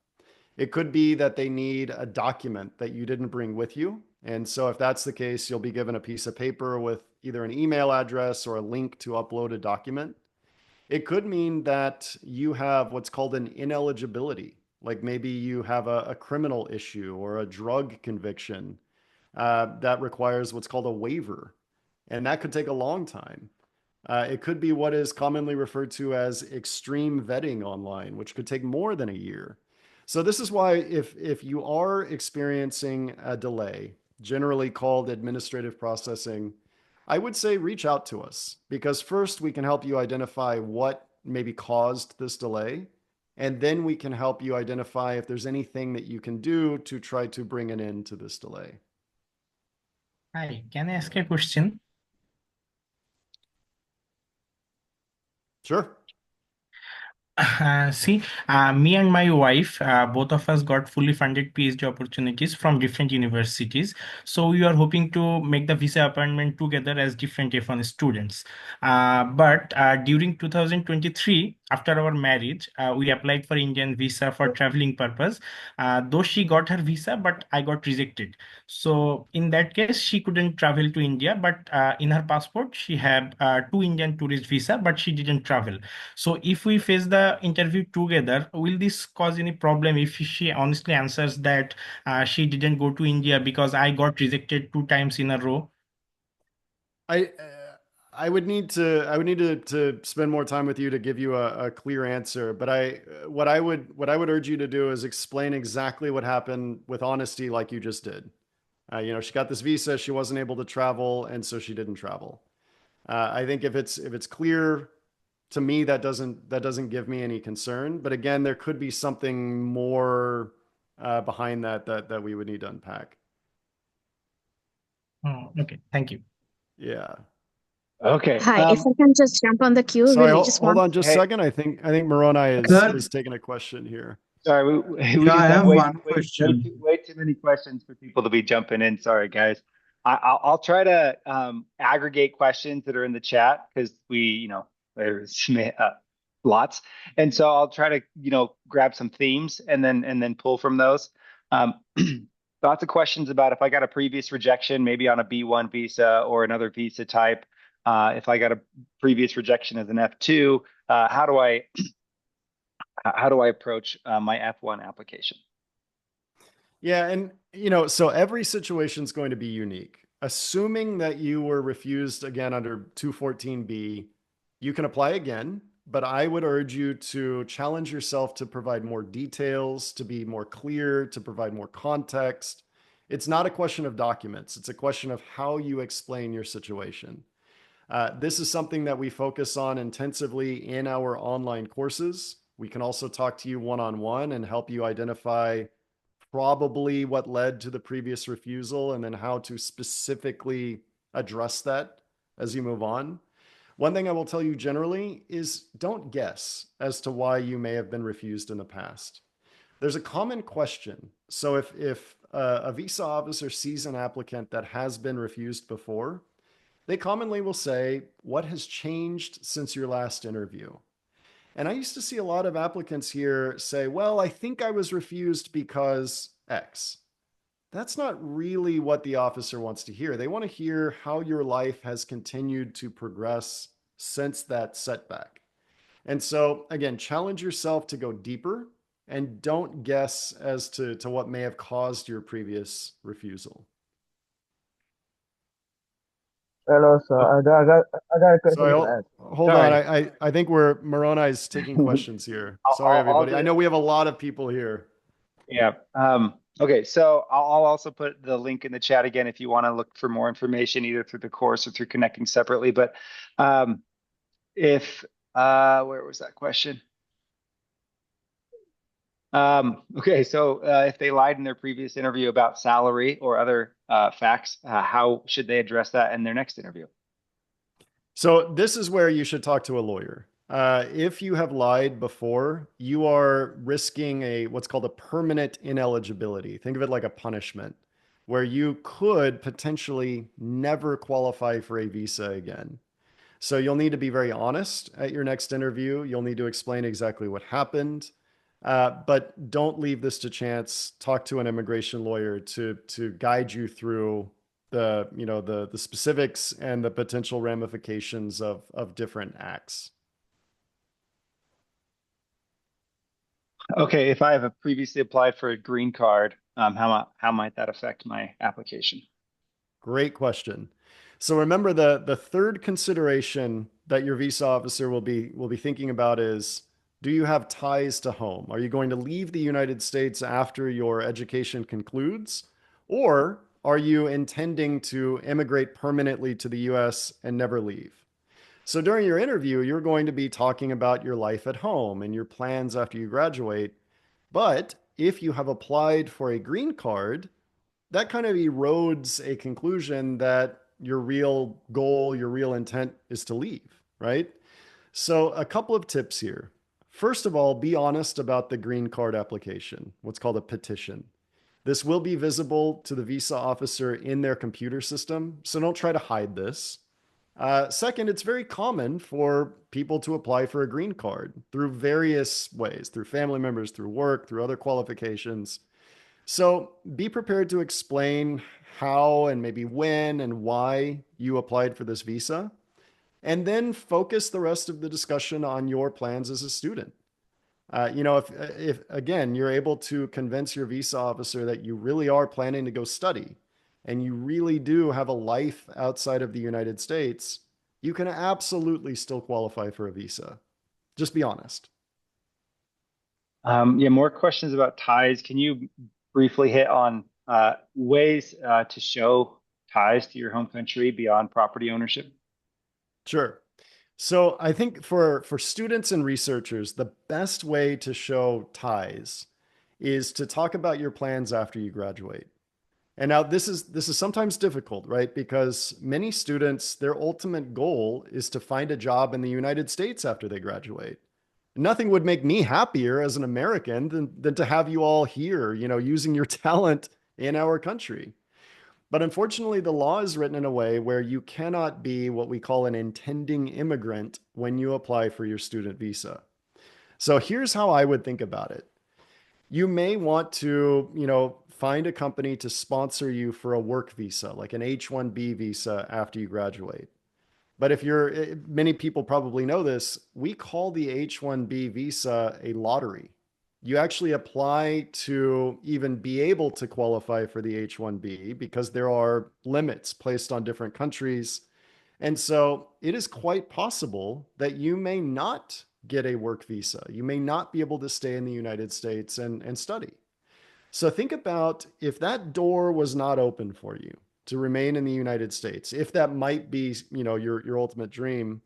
It could be that they need a document that you didn't bring with you. And so, if that's the case, you'll be given a piece of paper with either an email address or a link to upload a document. It could mean that you have what's called an ineligibility, like maybe you have a criminal issue or a drug conviction that requires what's called a waiver. And that could take a long time. It could be what is commonly referred to as extreme vetting online, which could take more than a year. So this is why if you are experiencing a delay, generally called administrative processing, I would say reach out to us because first we can help you identify what maybe caused this delay, and then we can help you identify if there's anything that you can do to try to bring an end to this delay. Hi, can I ask a question? Sure. Me and my wife, both of us got fully funded PhD opportunities from different universities. So we are hoping to make the visa appointment together as different F1 students. But during 2023, after our marriage, we applied for Indian visa for traveling purpose. Though she got her visa, but I got rejected. So in that case, she couldn't travel to India, but in her passport, she had two Indian tourist visa, but she didn't travel. So if we face the interview together, will this cause any problem if she honestly answers that she didn't go to India because I got rejected 2 times in a row? I I would need to spend more time with you to give you a clear answer. But what I would urge you to do is explain exactly what happened with honesty, like you just did. She got this visa, she wasn't able to travel, and so she didn't travel. I think if it's clear to me, that doesn't give me any concern. But again, there could be something more behind that we would need to unpack. Oh, okay, thank you. Yeah. Okay. Hi, if I can just jump on the queue, Sorry, really hold, just hold one. on just a Hey, second. I think Moroni Sir, is taking a question here. sorry, we yeah, I just have have one question. way too many questions for people to be jumping in. Sorry, guys. I'll try to aggregate questions that are in the chat because there's lots, and so I'll try to grab some themes and then pull from those. Um, Lots of questions about if I got a previous rejection, maybe on a B1 visa or another visa type. If I got a previous rejection as an F2, how do I approach my F1 application? Yeah, and so every situation is going to be unique. Assuming that you were refused again under 214B, you can apply again, but I would urge you to challenge yourself to provide more details, to be more clear, to provide more context. It's not a question of documents, it's a question of how you explain your situation. This is something that we focus on intensively in our online courses. We can also talk to you one-on-one and help you identify probably what led to the previous refusal and then how to specifically address that as you move on. One thing I will tell you generally is don't guess as to why you may have been refused in the past. There's a common question. So if a visa officer sees an applicant that has been refused before, they commonly will say, "What has changed since your last interview?" And I used to see a lot of applicants here say, "Well, I think I was refused because X." That's not really what the officer wants to hear. They want to hear how your life has continued to progress since that setback. And so, again, challenge yourself to go deeper and don't guess as to what may have caused your previous refusal. Hello, sir. Oh, I got a question Sorry, to ask. hold on. sorry. I think Moroni is taking questions here. I'll, Sorry, I'll, I'll everybody. I do. know we have a lot of people here. Yeah. Okay. So I'll also put the link in the chat again if you want to look for more information, either through the course or through connecting separately. But if where was that question? Okay, so if they lied in their previous interview about salary or other facts, how should they address that in their next interview? So this is where you should talk to a lawyer. If you have lied before, you are risking what's called a permanent ineligibility. Think of it like a punishment, where you could potentially never qualify for a visa again. So you'll need to be very honest at your next interview. You'll need to explain exactly what happened. But don't leave this to chance. Talk to an immigration lawyer to guide you through the specifics and the potential ramifications of different acts. Okay, if I have previously applied for a green card, how might that affect my application? Great question. So remember the third consideration that your visa officer will be thinking about is, do you have ties to home? Are you going to leave the United States after your education concludes? Or are you intending to immigrate permanently to the US and never leave? So during your interview, you're going to be talking about your life at home and your plans after you graduate. But if you have applied for a green card, that kind of erodes a conclusion that your real goal, your real intent is to leave, right? So, a couple of tips here. First of all, be honest about the green card application, what's called a petition. This will be visible to the visa officer in their computer system, so don't try to hide this. Second, it's very common for people to apply for a green card through various ways, through family members, through work, through other qualifications. So be prepared to explain how and maybe when and why you applied for this visa, and then focus the rest of the discussion on your plans as a student. If again, you're able to convince your visa officer that you really are planning to go study and you really do have a life outside of the United States, you can absolutely still qualify for a visa. Just be honest. Yeah, more questions about ties. Can you briefly hit on ways to show ties to your home country beyond property ownership? Sure. So I think for students and researchers, the best way to show ties is to talk about your plans after you graduate. And now this is sometimes difficult, right? Because many students, their ultimate goal is to find a job in the United States after they graduate. Nothing would make me happier as an American than to have you all here, using your talent in our country. But unfortunately, the law is written in a way where you cannot be what we call an intending immigrant when you apply for your student visa. So here's how I would think about it. You may want to, find a company to sponsor you for a work visa, like an H-1B visa after you graduate. But many people probably know this, we call the H-1B visa a lottery. You actually apply to even be able to qualify for the H-1B because there are limits placed on different countries. And so it is quite possible that you may not get a work visa. You may not be able to stay in the United States and study. So think about if that door was not open for you to remain in the United States, if that might be, your ultimate dream,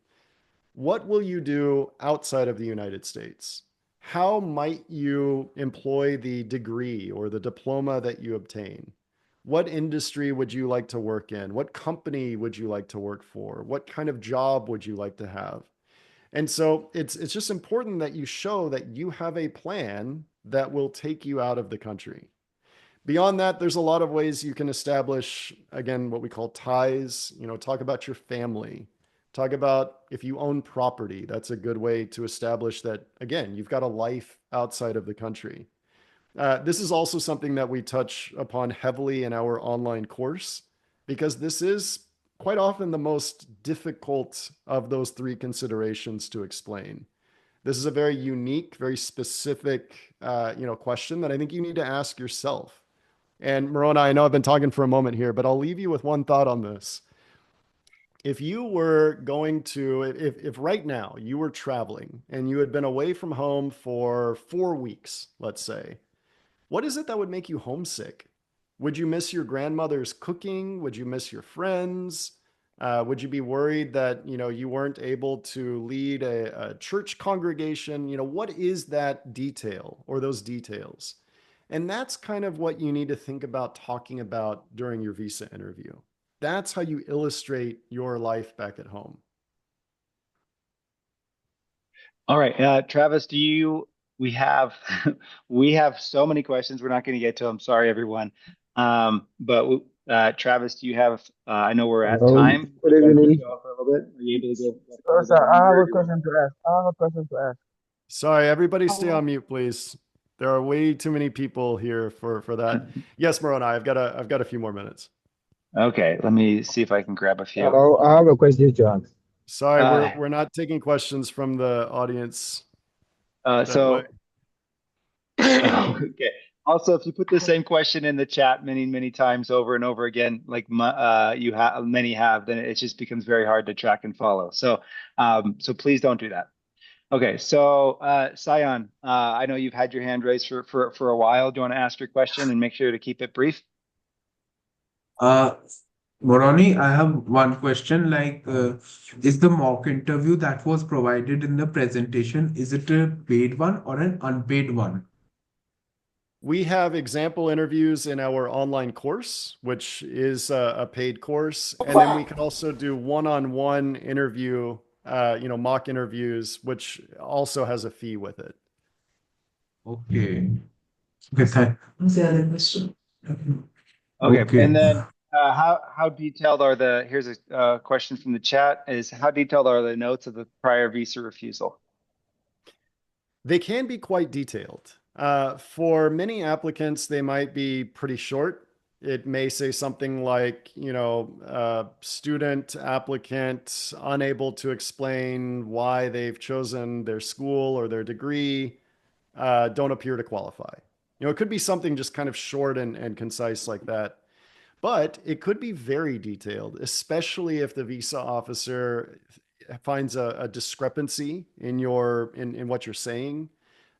what will you do outside of the United States? How might you employ the degree or the diploma that you obtain? What industry would you like to work in? What company would you like to work for? What kind of job would you like to have? And so it's just important that you show that you have a plan that will take you out of the country. Beyond that, there's a lot of ways you can establish, again, what we call ties. Talk about your family. Talk about if you own property. That's a good way to establish that, again, you've got a life outside of the country. This is also something that we touch upon heavily in our online course, because this is quite often the most difficult of those three considerations to explain. This is a very unique, very specific, question that I think you need to ask yourself. And Moroni, I know I've been talking for a moment here, but I'll leave you with one thought on this. If you were going to, if right now you were traveling and you had been away from home for 4 weeks, let's say, what is it that would make you homesick? Would you miss your grandmother's cooking? Would you miss your friends? Would you be worried that, you weren't able to lead a church congregation? What is that detail or those details? And that's kind of what you need to think about talking about during your visa interview. That's how you illustrate your life back at home. All right, Travis, we have we have so many questions. We're not going to get to them. Sorry, everyone. But Travis, do you have, I know we're at time. Good evening. For a little bit. Are you able to go? Oh, sir, I have a question to ask. I have a question to ask. Sorry, everybody stay on mute, please. There are way too many people here for that. Yes, Moroni, I've got a few more minutes. Okay, let me see if I can grab a few. Hello, I have a question to ask. Sorry, we're not taking questions from the audience. Okay. Also, if you put the same question in the chat many, many times over and over again, like many have, then it just becomes very hard to track and follow. So please don't do that. Okay, so Sion, I know you've had your hand raised for a while. Do you want to ask your question and make sure to keep it brief? Moroni, I have one question. Is the mock interview that was provided in the presentation, is it a paid one or an unpaid one? We have example interviews in our online course, which is a paid course. And then we can also do one-on-one interview mock interviews, which also has a fee with it. Okay. Okay, what's the other question? Okay, Okay. and then how detailed are the? Here's a question from the chat: is how detailed are the notes of the prior visa refusal? They can be quite detailed. For many applicants, they might be pretty short. It may say something like, student applicant unable to explain why they've chosen their school or their degree, don't appear to qualify. It could be something just kind of short and concise like that. But it could be very detailed, especially if the visa officer finds a discrepancy in what you're saying.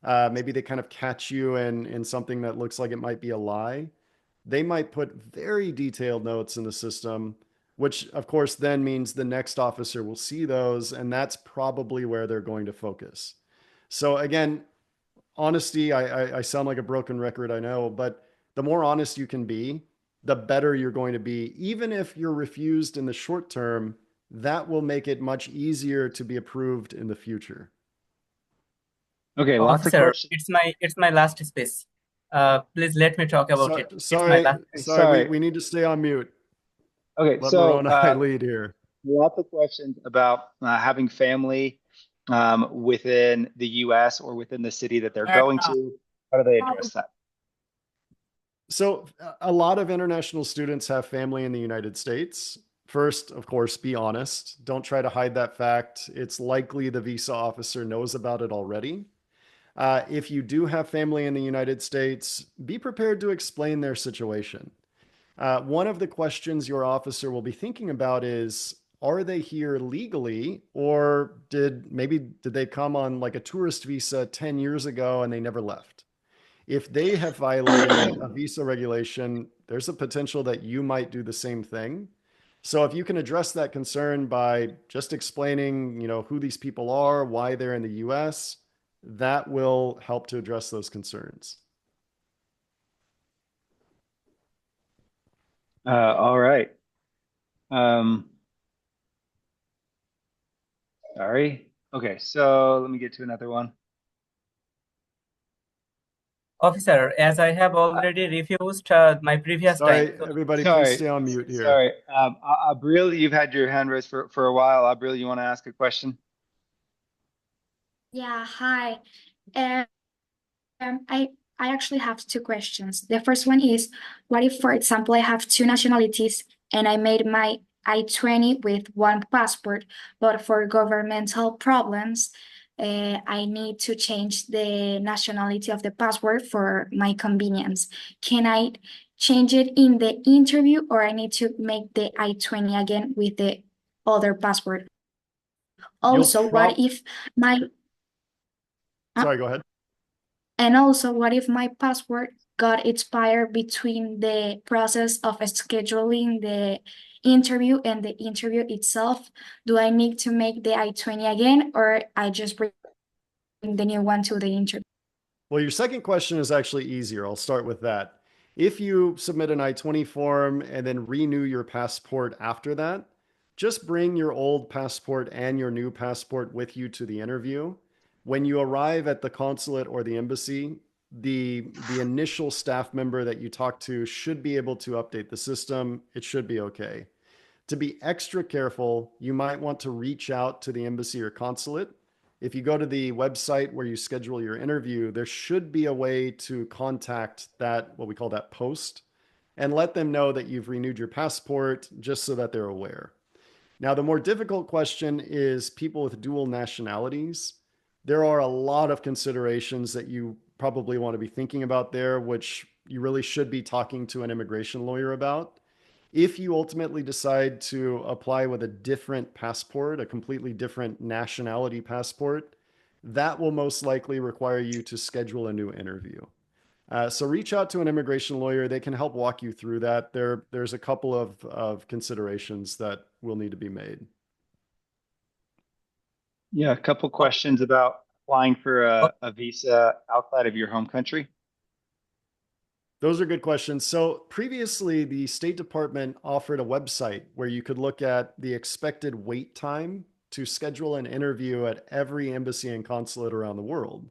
Maybe they kind of catch you in something that looks like it might be a lie. They might put very detailed notes in the system, which of course then means the next officer will see those, and that's probably where they're going to focus. So again, honesty, I sound like a broken record, I know, but the more honest you can be, the better you're going to be. Even if you're refused in the short term, that will make it much easier to be approved in the future. Okay, lots of Officer, questions. it's my last space. Please let me talk about it. It's my Sorry, last. sorry, we need to stay on mute. Okay, Let so Moroni lead here. lots of questions about having family within the U.S. or within the city that they're going to. How do they address that? So a lot of international students have family in the United States. First, of course, be honest. Don't try to hide that fact. It's likely the visa officer knows about it already. If you do have family in the United States, be prepared to explain their situation. One of the questions your officer will be thinking about is, are they here legally, or did they come on like a tourist visa 10 years ago and they never left? If they have violated a visa regulation, there's a potential that you might do the same thing. So if you can address that concern by just explaining, who these people are, why they're in the US, that will help to address those concerns. All right. Sorry. Okay, so let me get to another one. Officer, as I have already refused my previous Sorry, time. So everybody, please stay on mute here. Sorry. Abril, you've had your hand raised for a while. Abril, you want to ask a question? Yeah, hi. Um, I actually have two questions. The first one is, what if, for example, I have two nationalities and I made my I-20 with one passport, but for governmental problems, I need to change the nationality of the passport for my convenience. Can I change it in the interview, or I need to make the I-20 again with the other passport? Also, what if my Sorry, go ahead. And also, what if my passport got expired between the process of scheduling the interview and the interview itself? Do I need to make the I-20 again, or I just bring the new one to the interview? Well, your second question is actually easier. I'll start with that. If you submit an I-20 form and then renew your passport after that, just bring your old passport and your new passport with you to the interview. When you arrive at the consulate or the embassy, the initial staff member that you talk to should be able to update the system. It should be okay. To be extra careful, you might want to reach out to the embassy or consulate. If you go to the website where you schedule your interview, there should be a way to contact that, what we call that post, and let them know that you've renewed your passport just so that they're aware. Now, the more difficult question is people with dual nationalities. There are a lot of considerations that you probably want to be thinking about there, which you really should be talking to an immigration lawyer about. If you ultimately decide to apply with a different passport, a completely different nationality passport, that will most likely require you to schedule a new interview. So reach out to an immigration lawyer. They can help walk you through that. There's a couple of considerations that will need to be made. Yeah, a couple questions about applying for a visa outside of your home country. Those are good questions. So previously, the State Department offered a website where you could look at the expected wait time to schedule an interview at every embassy and consulate around the world.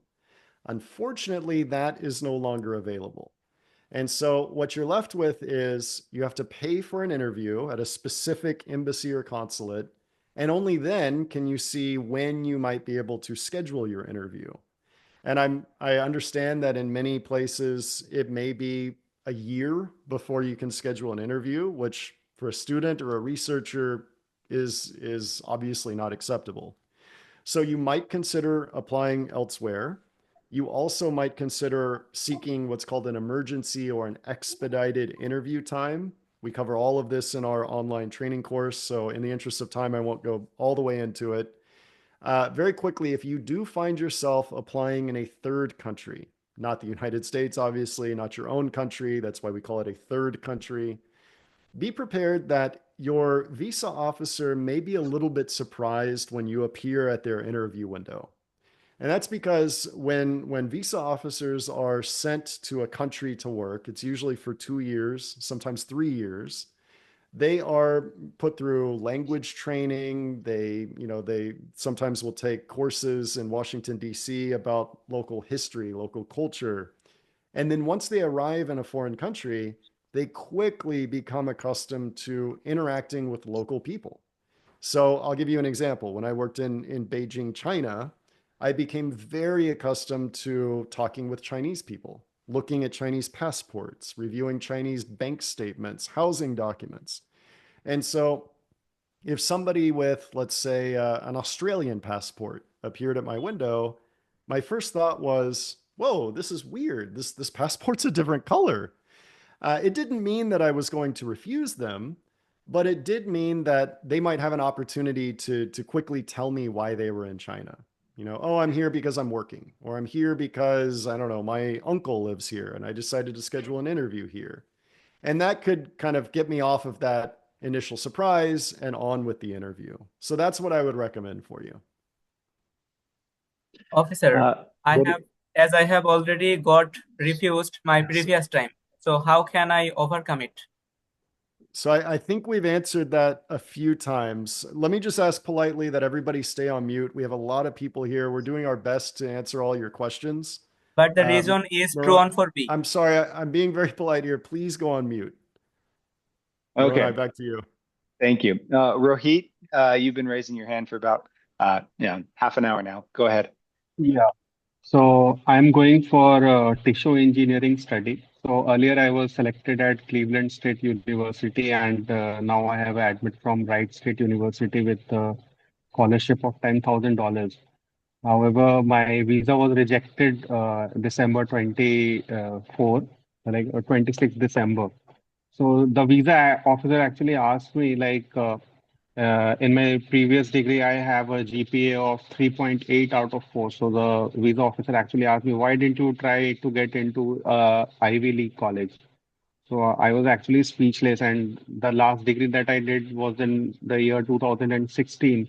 Unfortunately, that is no longer available. And so what you're left with is you have to pay for an interview at a specific embassy or consulate, and only then can you see when you might be able to schedule your interview. And I understand that in many places it may be a year before you can schedule an interview, which for a student or a researcher is obviously not acceptable. So you might consider applying elsewhere. You also might consider seeking what's called an emergency or an expedited interview time. We cover all of this in our online training course. So in the interest of time, I won't go all the way into it. Very quickly, if you do find yourself applying in a third country, not the United States, obviously, not your own country, that's why we call it a third country, be prepared that your visa officer may be a little bit surprised when you appear at their interview window. And that's because when visa officers are sent to a country to work, it's usually for 2 years, sometimes 3 years. They are put through language training. They sometimes will take courses in Washington, D.C. about local history, local culture. And then once they arrive in a foreign country, they quickly become accustomed to interacting with local people. So I'll give you an example. When I worked in Beijing, China, I became very accustomed to talking with Chinese people, looking at Chinese passports, reviewing Chinese bank statements, housing documents. And so if somebody with, let's say, an Australian passport appeared at my window, my first thought was, whoa, this is weird. This passport's a different color. It didn't mean that I was going to refuse them, but it did mean that they might have an opportunity to quickly tell me why they were in China. Oh, I'm here because I'm working, or I'm here because, I don't know, my uncle lives here and I decided to schedule an interview here. And that could kind of get me off of that initial surprise and on with the interview. So that's what I would recommend for you. Officer, What do- as I have already got refused my previous time. So how can I overcome it? So I think we've answered that a few times. Let me just ask politely that everybody stay on mute. We have a lot of people here. We're doing our best to answer all your questions. But the reason is true on for B. I'm sorry, I'm being very polite here. Please go on mute. Okay. Moroni, back to you. Thank you. Rohit, you've been raising your hand for about half an hour now. Go ahead. Yeah. So I'm going for tissue engineering study. So earlier I was selected at Cleveland State University, and now I have an admit from Wright State University with a scholarship of $10,000. However, my visa was rejected December 24, like 26th December. So the visa officer actually asked me like, in my previous degree, I have a GPA of 3.8 out of 4. So the visa officer actually asked me, why didn't you try to get into Ivy League college? So I was actually speechless. And the last degree that I did was in the year 2016.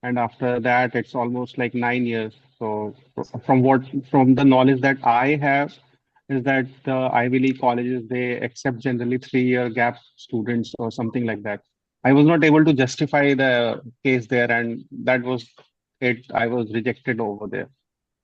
And after that, it's almost like 9 years. So from the knowledge that I have, is that the Ivy League colleges, they accept generally 3-year gap students or something like that. I was not able to justify the case there, and that was it. I was rejected over there.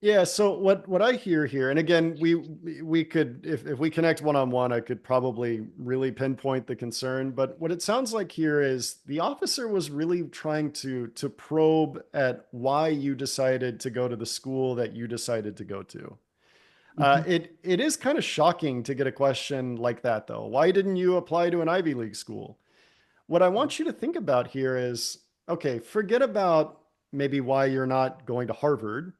Yeah, so what I hear here, and again, we could, if we connect one-on-one, I could probably really pinpoint the concern. But what it sounds like here is the officer was really trying to probe at why you decided to go to the school that you decided to go to. It is kind of shocking to get a question like that, though. Why didn't you apply to an Ivy League school? What I want you to think about here is, okay, forget about maybe why you're not going to Harvard.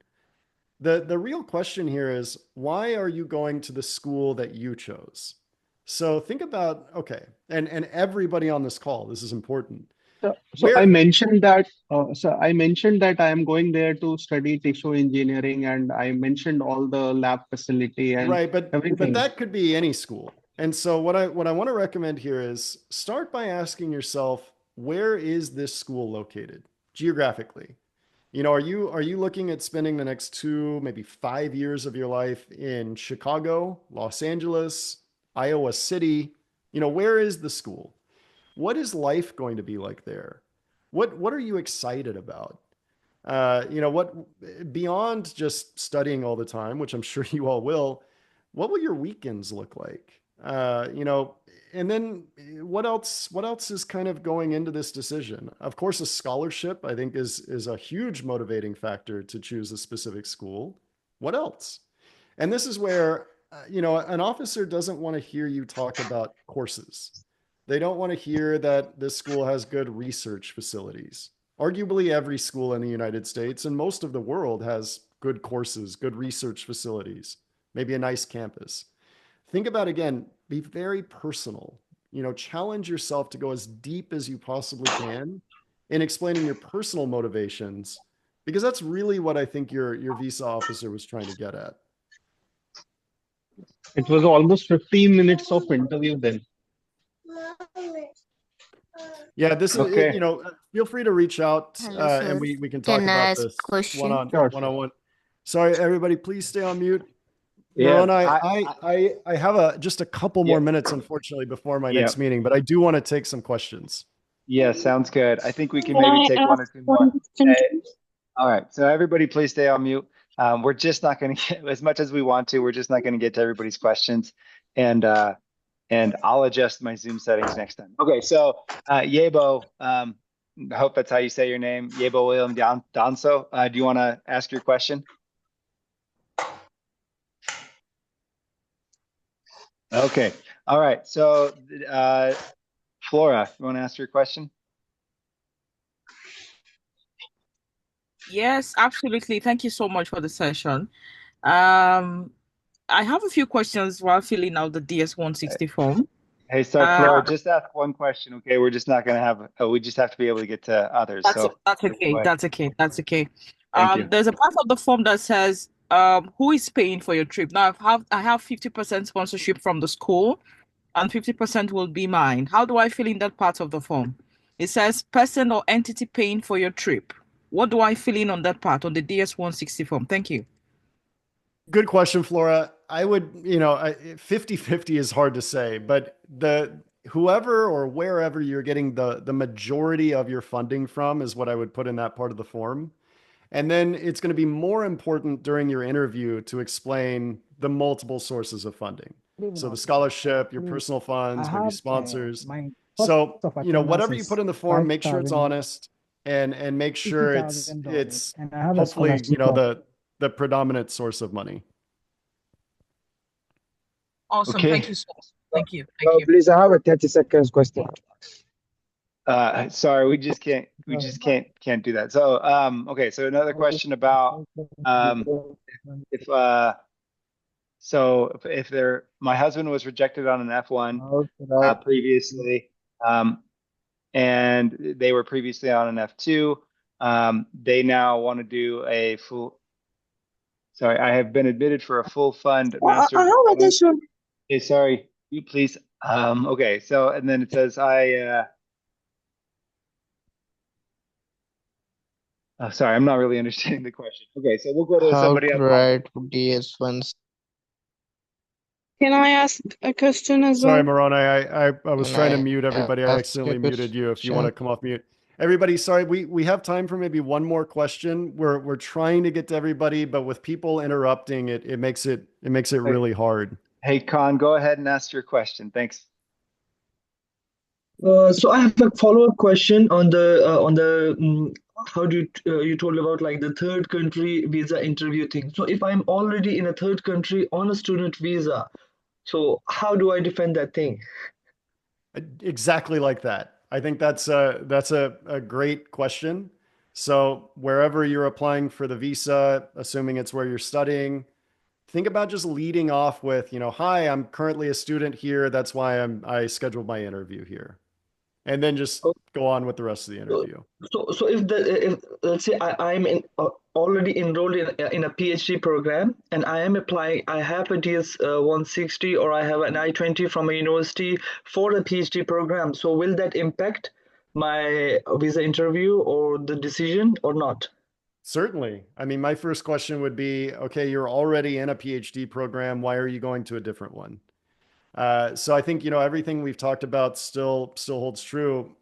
The real question here is, why are you going to the school that you chose? So think about, okay, and everybody on this call, this is important. So I mentioned that. I mentioned that I am going there to study tissue engineering, and I mentioned all the lab facility and right, but everything. that could be any school. And so what I want to recommend here is start by asking yourself, where is this school located geographically? Are you looking at spending the next 2, maybe 5 years of your life in Chicago, Los Angeles, Iowa City? Where is the school? What is life going to be like there? What are you excited about? What beyond just studying all the time, which I'm sure you all what will your weekends look like? And then what else is kind of going into this decision? Of course, a scholarship, I think, is a huge motivating factor to choose a specific school. What else? And this is where, an officer doesn't want to hear you talk about courses. They don't want to hear that this school has good research facilities. Arguably, every school in the United States and most of the world has good courses, good research facilities, maybe a nice campus. Think about, again, be very personal. Challenge yourself to go as deep as you possibly can in explaining your personal motivations, because that's really what I think your visa officer was trying to get at. It was almost 15 minutes of interview then. Yeah, this is Okay. feel free to reach out Hello, and sir. we can talk Can I about ask this question? Sure, one on one. Sorry, everybody, please stay on mute. Yeah, Moroni, I have just a couple more minutes, unfortunately, before my yeah, next meeting, but I do want to take some questions. yeah, sounds good. I think we can Can maybe I take one or ask two one more. question? All right, so everybody please stay on mute. We're just not going to get, as much as we want to, we're just not going to get to everybody's questions. And I'll adjust my Zoom settings next time. Okay, so Yebo, I hope that's how you say your name, Yebo William Donso. Do you want to ask your question? Okay, all right. So Flora, you want to ask your question? Yes, absolutely. Thank you so much for the session. I have a few questions while filling out the DS-160 form. Hey, sorry, Flora, just ask one question, okay? We're just not going to have, we just have to be able to get to others. That's So that's go okay. ahead. That's okay. That's okay. Thank you. There's a part of the form that says, who is paying for your trip? Now I have 50% sponsorship from the school, and 50% will be mine. How do I fill in that part of the form? It says person or entity paying for your trip. What do I fill in on that part on the DS-160 form? Thank you. Good question, Flora. I would, 50-50 is hard to say, but whoever or wherever you're getting the majority of your funding from is what I would put in that part of the form. And then it's going to be more important during your interview to explain the multiple sources of funding. So the scholarship, your personal funds, maybe sponsors. So, whatever you put in the form, make sure it's honest and make sure it's hopefully, the predominant source of money. Awesome. Okay. Thank you so much. Thank you. Thank you. Please, I have a 30 seconds question. Sorry, we just can't do that. So, okay. So another question about, if my husband was rejected on an F1 previously, and they were previously on an F2, they now want to do a full. Sorry, I have been admitted for a full fund master's. I have a question. Okay, sorry, you please. Okay, so and then it says sorry, I'm not really understanding the question. Okay, so we'll go to How somebody to else. write DS1? Can I ask a question as Sorry, well? Moroni, I was Can trying to I mute everybody. I ask accidentally a muted you. If you want to question? come off mute. Everybody, sorry, we have time for maybe one more question. We're trying to get to everybody, but with people interrupting, it makes it really hard. Hey, Khan, go ahead and ask your question. Thanks. So I have a follow-up question on the how do you told about like the third country visa interview thing. So if I'm already in a third country on a student visa, so how do I defend that thing? Exactly like that. I think that's a great question. So wherever you're applying for the visa, assuming it's where you're studying, think about just leading off with, hi, I'm currently a student here. That's why I scheduled my interview here. And then just go on with the rest of the interview. So if let's say I'm already enrolled in a PhD program and I am applying, I have a DS 160 or I have an I-20 from a university for a PhD program. So will that impact my visa interview or the decision or not? Certainly. I mean, my first question would be, okay, you're already in a PhD program. Why are you going to a different one? So I think, everything we've talked about still holds true.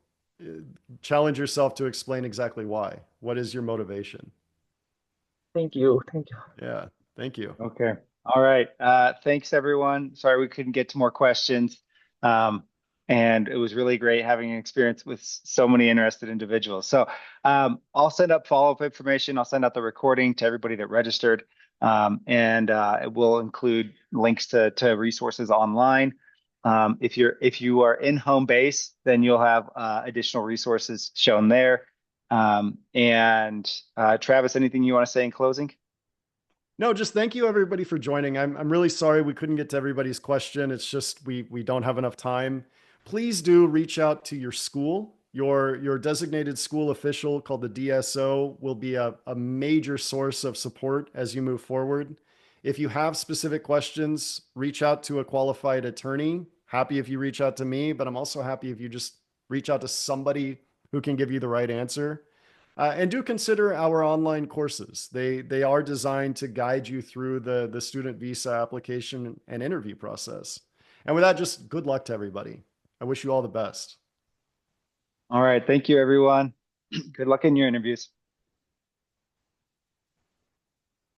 challenge yourself to explain exactly why. What is your motivation? Thank you. Thank you. Yeah, thank you. Okay. All right. Thanks, everyone. Sorry we couldn't get to more questions. And it was really great having an experience with so many interested individuals. So I'll send up follow-up information. I'll send out the recording to everybody that registered. And it will include links to resources online. If you are in Homebase, then you'll have additional resources shown there. And Travis, anything you want to say in closing? No, just thank you everybody for joining. I'm really sorry we couldn't get to everybody's question. It's just we don't have enough time. Please do reach out to your school. Your designated school official called the DSO will be a major source of support as you move forward. If you have specific questions, reach out to a qualified attorney. Happy if you reach out to me, but I'm also happy if you just reach out to somebody who can give you the right answer. And do consider our online courses. They are designed to guide you through the student visa application and interview process. And with that, just good luck to everybody. I wish you all the best. All right. Thank you, everyone. Good luck in your interviews.